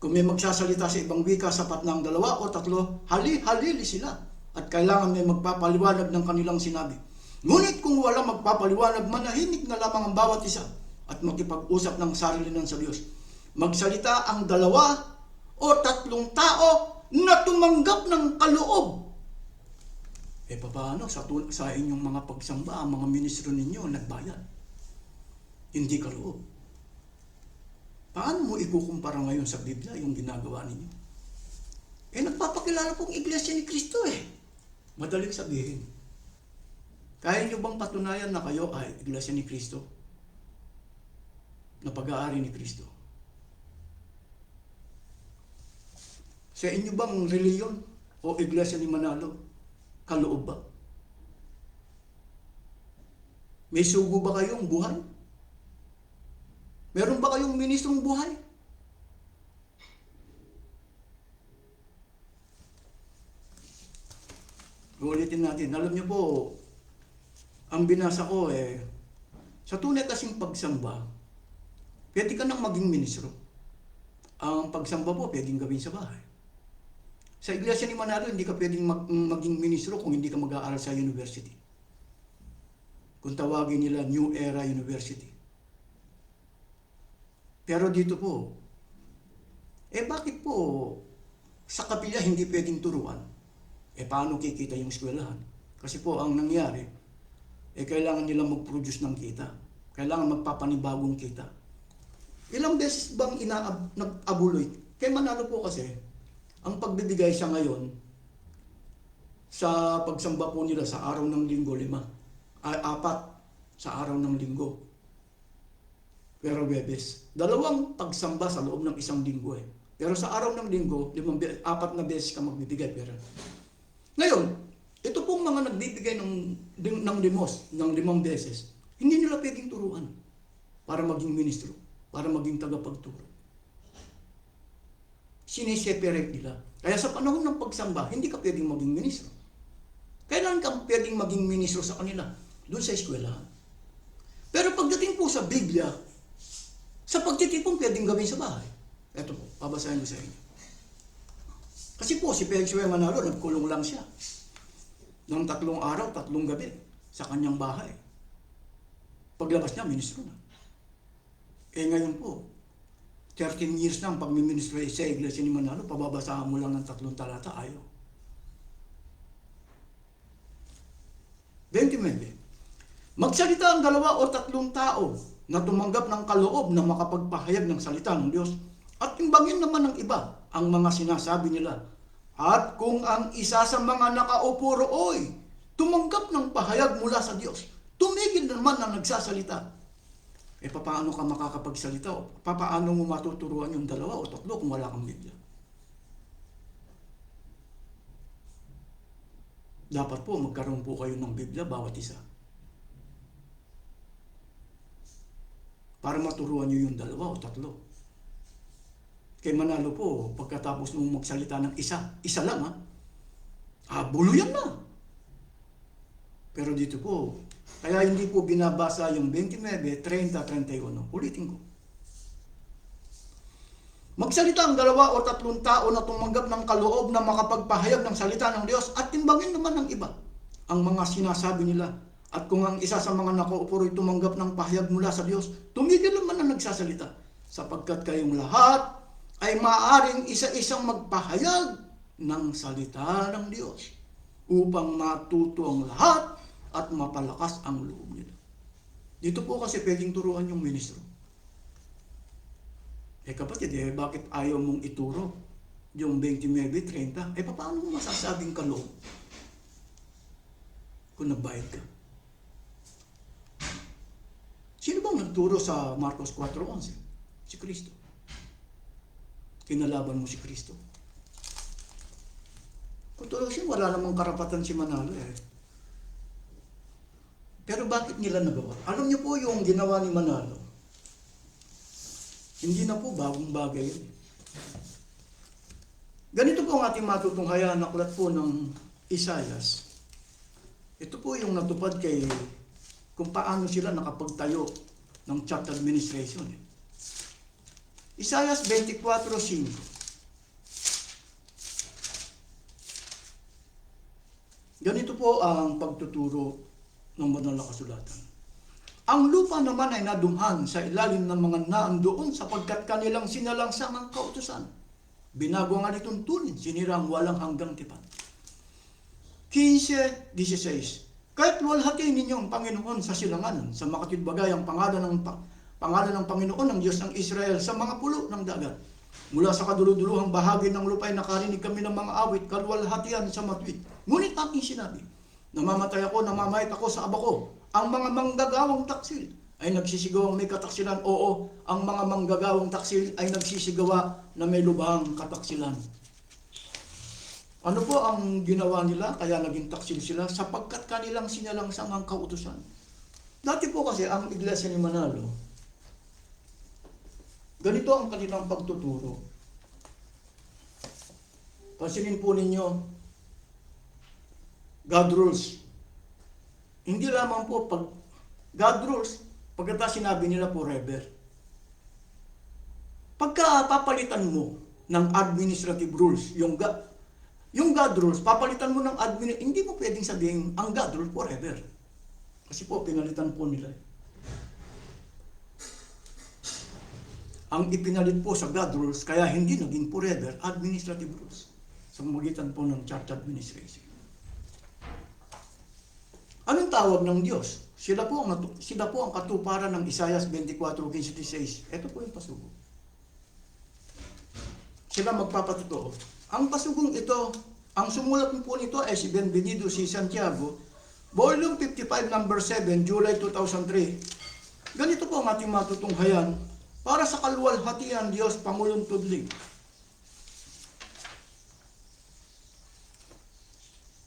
Kung may magsasalita sa ibang wika, sapat na ang 2 o 3, hali-halili sila. At kailangan may magpapaliwanag ng kanilang sinabi. Ngunit kung walang magpapaliwanag, manahimik na lamang ang bawat isa at makipag-usap ng sarilinan sa Diyos. Magsalita ang 2 o 3 tao na tumanggap ng kaloob. Paano sa inyong mga pagsamba, ang mga ministro ninyo nagbayad? Hindi kaloob. Paano mo ikukumpara ngayon sa Biblia yung ginagawa ninyo? Nagpapakilala pong Iglesia ni Cristo Madaling sabihin. Kaya nyo bang patunayan na kayo ay Iglesia ni Cristo? Na pag-aari ni Cristo? Sa inyo bang reliyon o Iglesia ni Manalo? Kaloob ba? May sugo ba kayong buhay? Meron ba kayong ministrong buhay? Ulitin natin. Alam niyo po, ang binasa ko Sa tunay kasing pagsamba, pwede ka nang maging ministro. Ang pagsamba po, pwedeng gawin sa bahay. Sa Iglesia ni Manalo, hindi ka pwedeng maging ministro kung hindi ka mag-aaral sa university. Kung tawagin nila New Era University. Pero dito po, bakit po sa kapilya hindi pwedeng turuan? Paano kikita yung eskwelahan? Kasi po ang nangyari, kailangan nila mag-produce ng kita. Kailangan magpapanibagong kita. Ilang beses bang nag-abuloy? Kay Manalo po kasi, ang pagbibigay siya ngayon, sa pagsamba po nila sa araw ng linggo, 4 sa araw ng linggo. Pero Webes, 2 pagsamba sa loob ng isang linggo Pero sa araw ng linggo, 4 na beses ka magbibigay. Pero ngayon, ito pong mga nagbibigay ng limos, ng 5 beses, hindi nila pwedeng turuan para maging ministro, para maging tagapagturo. Sineseparate nila. Kaya sa panahon ng pagsamba, hindi ka pwedeng maging ministro. Kailan ka pwedeng maging ministro sa kanila? Doon sa eskwelahan. Pero pagdating po sa Biblia, sa pagtitipon pwedeng gawin sa bahay. Ito po, babasahin ko sa inyo. Kasi po, si Felix W. Manalo, nagkulong lang siya. Ng 3 araw, 3 gabi sa kanyang bahay. Paglabas niya, ministro na. Ngayon po, 13 years na ang pagmiministro sa Iglesia ni Manalo, pababasahan mo lang ng 3 talata, ayaw. 29. Magsalita ang 2 o 3 tao na tumanggap ng kaloob na makapagpahayag ng salita ng Diyos at timbangin naman ng iba ang mga sinasabi nila. At kung ang isa sa mga nakaupo rooy tumanggap ng pahayag mula sa Diyos, tumigil naman ang nagsasalita. Paano ka makakapagsalita? Paano mo matuturuan yung 2 o 3 kung wala kang Biblia? Dapat po magkaroon po kayo ng Biblia bawat isa. Para maturuan nyo yung 2 o 3. Kay Manalo po, pagkatapos mong magsalita ng isa lang buluyan na. Pero dito po, kaya hindi po binabasa yung 29, 30, 31. Ulitin ko. Magsalita ang 2 o 3 tao na tumanggap ng kaloob na makapagpahayag ng salita ng Diyos at timbangin naman ng iba ang mga sinasabi nila. At kung ang isa sa mga nakaupo ay tumanggap ng pahayag mula sa Diyos, tumigil naman ang nagsasalita. Sapagkat kayong lahat ay maaaring isa-isang magpahayag ng salita ng Diyos upang matuto ang lahat at mapalakas ang loob nila. Dito po kasi pwedeng turuan yung ministro. Kapatid, bakit ayaw mong ituro yung 29, 30? Paano mo masasabing kaloob kung nagbayad ka? Sino bang nagturo sa Marcos 4:11? Si Kristo. Kinalaban mo si Kristo. Kung tulosin, wala namang karapatan si Manalo Pero bakit nila nagawa? Alam niyo po yung ginawa ni Manalo. Hindi na po bagong bagay yun. Ganito po ang ating matutunghayan, aklat po ng Isaias. Ito po yung natupad kung paano sila nakapagtayo ng church administration. Isaias 24:5. Ganito po ang pagtuturo ng banal na kasulatan. Ang lupa naman ay nadumhan sa ilalim ng mga naandoon sapagkat kanilang sinalangsang ang kautusan. Binago ang alituntunin, sinira ang walang hanggang tipan. 15:16. Kahit luwalhatiin ninyo ang Panginoon sa silanganan, sa makatidbagay ang pangalan ng Panginoon ng Diyos ng Israel sa mga pulo ng dagat. Mula sa kaduluduluhang bahagi ng lupa ay nakarinig kami ng mga awit, kaluwalhatian sa matwid. Ngunit aking sinabi, namamatay ako, namamahit ako sa aba ko. Ang mga manggagawang taksil ay nagsisigaw may kataksilan. Oo, ang mga manggagawang taksil ay nagsisigawa na may lubhang kataksilan. Ano po ang ginawa nila? Kaya naging taksil sila sapagkat kanilang sinalangsang ang kautusan. Dati po kasi ang Iglesia ni Manalo, ganito ang kanilang pagtuturo. Pansinin po ninyo, God rules. Hindi lamang po pag God rules, Pagkatapos sinabi nila forever. Pagka papalitan mo ng administrative rules, yung God rules, papalitan mo ng hindi mo pwedeng sabihin ang God rule forever. Kasi po, pinalitan po nila. Ang ipinalit po sa God rules, kaya hindi naging forever, administrative rules. Sa magitan po ng church administration. Anong tawag ng Diyos? Sila po ang katuparan ng Isaiah 24:16. Ito po yung pasugo. Sila magpapatotoo. Ang pasugong ito, ang sumulat po nito ay si Benvenido C. Santiago, Volume 55, number 7, July 2003. Ganito po ang ating matutunghayan para sa kaluwalhatian Diyos Pangulong Tudling.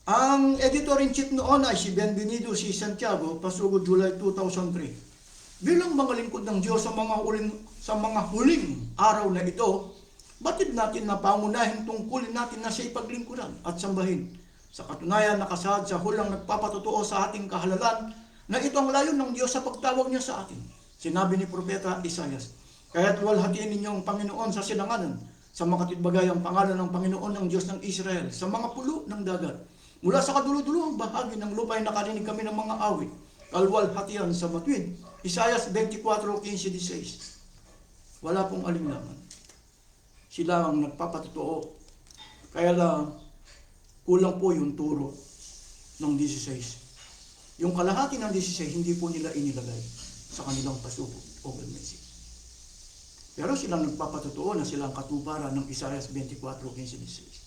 Ang editor-in-chief noon ay si Benvenido C. Santiago, pasugo July 2003. Bilang mga lingkod ng Diyos sa mga huling araw na ito, batid natin na pangunahin tungkulin natin na siya ipaglingkuran at sambahin. Sa katunayan, nakasaad sa hulang nagpapatotoo sa ating kahalalan na ito ang layon ng Diyos sa pagtawag niya sa atin. Sinabi ni Propeta Isaias, "Kaya't luwalhatiin ninyo ang Panginoon sa silanganan, sa makatitbagay ang pangalan ng Panginoon ng Diyos ng Israel, sa mga pulo ng dagat. Mula sa kaduluduluhang bahagi ng lupa ay nakarinig kami ng mga awit, kalwalhatian sa matuwid." Isaiah 24:15-16. Wala pong alinlangan. Sila ang nagpapatotoo. Kaya lang, kulang po yung turo ng 16. Yung kalahati ng 16, hindi po nila inilagay sa kanilang pasuko o message. Pero silang nagpapatotoo na silang katuparan ng Isaiah 24:15-16.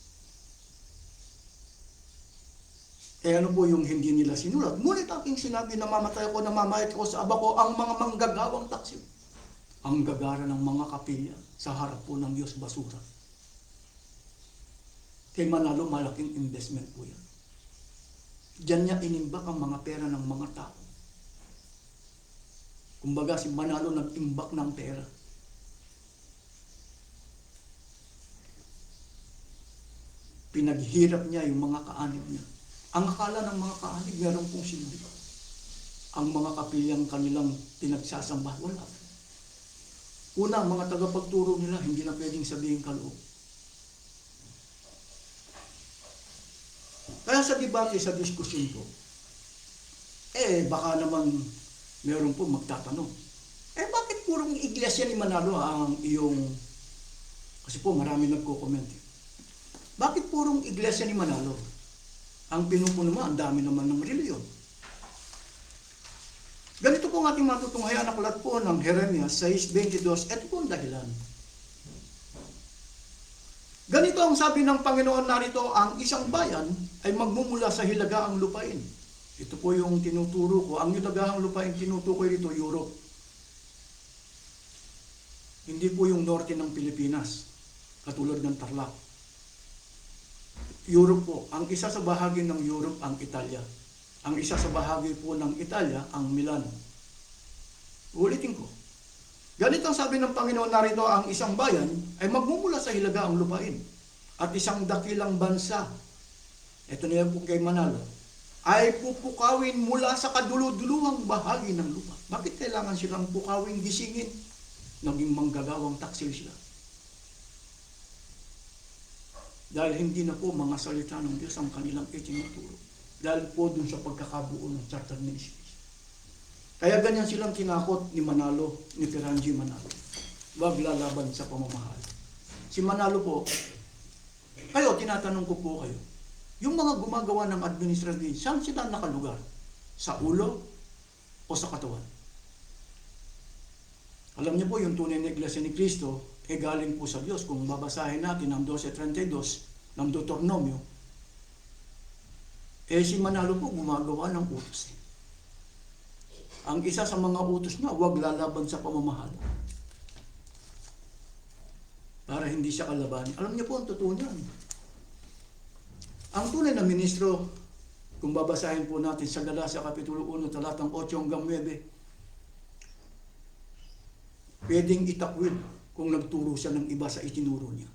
Kaya ano po yung hindi nila sinulat? Ngunit aking sinabi na mamatay ako, namamayat ako sa aba ko, ang mga manggagawang taksil. Ang gagara ng mga kapilya sa harap po ng Diyos basura. Kay Manalo, malaking investment po yan. Diyan niya inimbak ang mga pera ng mga tao. Kumbaga si Manalo nag-imbak ng pera. Pinaghirap niya yung mga kaanib niya. Ang akala ng mga kaanib, meron pong silbi. Ang mga kapilyang kanilang pinagsasamba, wala. Una, ang mga tagapagturo nila, hindi na pwedeng sabihin kaloob. Kaya sa debate, sa diskusyon ko, baka naman meron po magtatanong. Bakit purong iglesia ni Manalo ang iyong, kasi po marami nagko-comment. Bakit purong iglesia ni Manalo? Ang pinupuno mo, ang dami naman ng reliyon. Ganito po ang ating matutunghayan na aklat po ng Jeremias 6:22. Ito po ang dahilan. Ganito ang sabi ng Panginoon narito, ang isang bayan ay magmumula sa hilagaang lupain. Ito po yung tinuturo ko. Ang hilagaang lupain tinutukoy rito, Europe. Hindi po yung norte ng Pilipinas, katulad ng Tarlac. Europe po. Ang isa sa bahagi ng Europe ang Italia. Ang isa sa bahagi po ng Italia ang Milan. Ulitin ko. Ganito ang sabi ng Panginoon narito, ang isang bayan ay magmumula sa hilagaang lupain at isang dakilang bansa. Ito na yan po kay Manalo. Ay pupukawin mula sa kaduluduluhang bahagi ng lupa. Bakit kailangan silang pukawin, gisingin? Naging manggagawang taksil sila. Dahil hindi na po mga salita ng Diyos ang kanilang itinuturo. Dahil po dun sa pagkakabuo ng church administration. Kaya ganyan silang tinakot ni Manalo, ni Pirangi Manalo. Huwag lalaban sa pamamahal. Si Manalo po, tinatanong ko po kayo, yung mga gumagawa ng administration, saan sila nakalugar? Sa ulo o sa katawan? Alam niyo po, yung tunay na iglesia ni Cristo, galing po sa Diyos. Kung babasahin natin ang 12:32 ng Deuteronomio, si Manalo po gumagawa ng utos. Ang isa sa mga utos niya, huwag lalaban sa pamamahal. Para hindi siya kalaban. Alam niyo po, ang totoo niyan. Ang tunay na ministro, kung babasahin po natin sa Galacia Kapitulo 1, talatang 8 hanggang 9, pwedeng itakwil kung nagturo siya ng iba sa itinuro niya.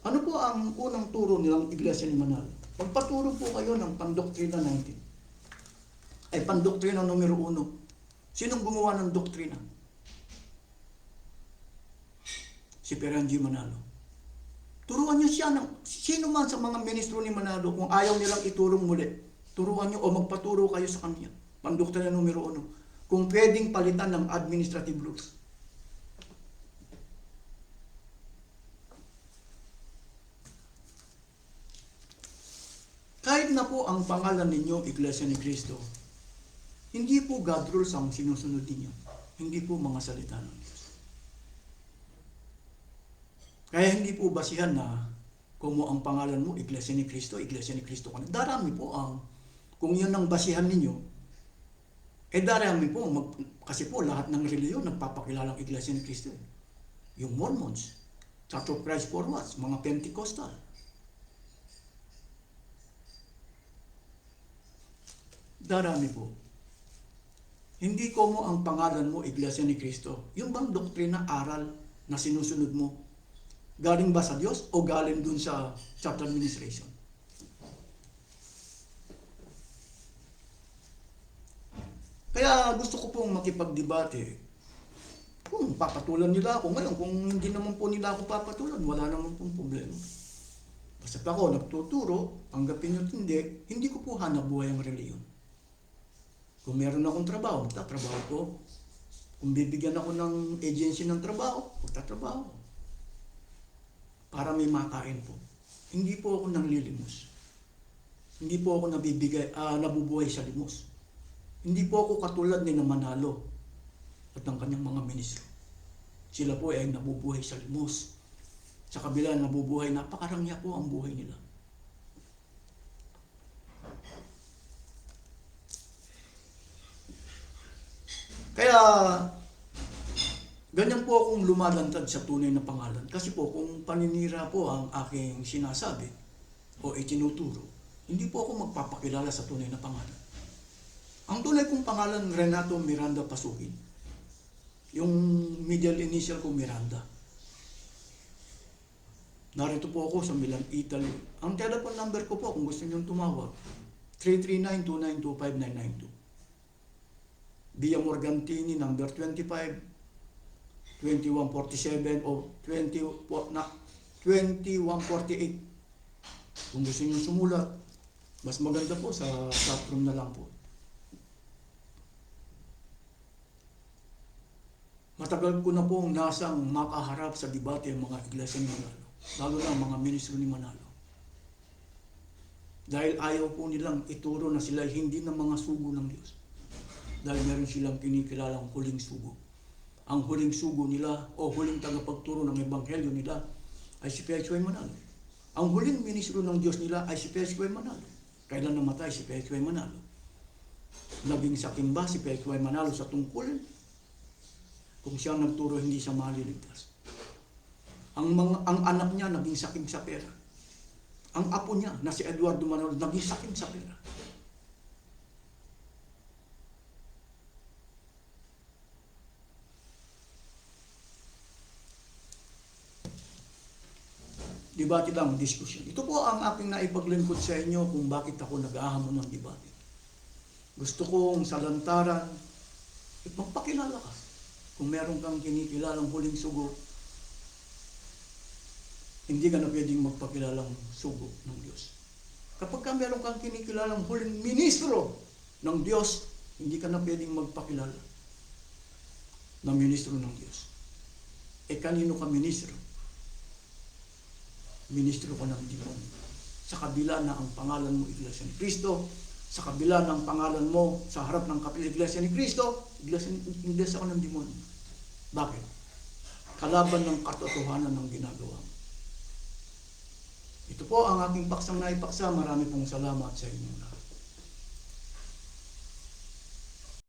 Ano po ang unang turo nilang iglesia ni Manalo? Magpaturo po kayo ng pandoktrina 19. Pandoktrina numero 1. Sinong gumawa ng doktrina? Si Perangi Manalo. Turuan niyo siya ng sino man sa mga ministro ni Manalo kung ayaw nilang iturong muli. Turuan niyo o magpaturo kayo sa kanya. Pandoktrina numero 1. Kung pwedeng palitan ng administrative rules. Kahit na po ang pangalan ninyo, Iglesia ni Cristo, hindi po God rules ang sinusunod ninyo. Hindi po mga salita ng Diyos. Kaya hindi po basihan na kung ang pangalan mo, Iglesia ni Cristo ka na. Darami po ang, kung yun ang basihan ninyo, darami po, kasi po lahat ng reliyon nagpapakilalang Iglesia ni Cristo. Yung Mormons, Church of Christ Forwards, mga Pentecostal. Darami po. Hindi ko mo ang pangalan mo, Iglesia ni Cristo. Yung bang doktrina, aral na sinusunod mo, galing ba sa Diyos o galing dun sa church administration? Kaya gusto ko pong makipagdebate. Kung papatulan nila ako ngayon, kung hindi naman po nila ako papatulan, wala naman pong problema. Basta ako nagtuturo, tanggapin nyo hindi ko po hanap buhay ang reliyon. Kung meron akong trabaho, magtatrabaho ko. Kung bibigyan ako ng agency ng trabaho, magtatrabaho. Para may makain po. Hindi po ako nanglilimos. Hindi po ako nabubuhay sa limos. Hindi po ako katulad ni Manalo at ng kanyang mga ministro. Sila po ay nabubuhay sa limos. Sa kabila nabubuhay, napakarangya po ang buhay nila. Kaya, ganyan po akong lumalantad sa tunay na pangalan. Kasi po, kung paninira po ang aking sinasabi o itinuturo, hindi po ako magpapakilala sa tunay na pangalan. Ang tunay kong pangalan, Renato Miranda Pasukin. Yung middle initial ko, Miranda. Narito po ako sa Milan, Italy. Ang telephone number ko po, kung gusto nyo tumawag, 339-292-5992. Via Morgantini, number 25, 2147 o 2148. Kung gusto nyo sumulat, mas maganda po sa chatroom na lang po. Matagal ko na pong nasang makaharap sa debate ang mga iglesia ni Manalo, lalo na mga ministro ni Manalo. Dahil ayaw po nilang ituro na sila hindi na mga sugo ng Diyos. Dahil meron silang kinikilalang huling sugo. Ang huling sugo nila o huling tagapagturo ng ebanghelyo nila ay si P.H.Y. Manalo. Ang huling ministro ng Diyos nila ay si P.H.Y. Manalo. Kailan namatay si P.H.Y. Manalo? Naging sakim ba si P.H.Y. Manalo sa tungkulin? Kung siya nagturo, hindi siya maliligtas. Ang anak niya naging sakim sa pera. Ang apo niya na si Eduardo Manalo naging sakim sa pera. Debate lang, diskusyon. Ito po ang aking naipaglingkod sa inyo kung bakit ako nag-ahamon ng debate. Gusto kong sa lantaran, magpakilala ka. Kung meron kang kinikilalang huling sugo, hindi ka na pwedeng magpakilalang sugo ng Diyos. Kapag ka meron kang kinikilalang huling ministro ng Diyos, hindi ka na pwedeng magpakilala na ministro ng Diyos. Kanino ka ministro? Ministro ko ng demonyo. Sa kabila na ang pangalan mo, Iglesia ni Cristo, sa kabila ng pangalan mo sa harap ng Iglesia ni Cristo, Iglesia ko ng demonyo. Bakit? Kalaban ng katotohanan ng ginagawa mo. Ito po ang aking paksang naipaksa. Marami pong salamat sa inyo.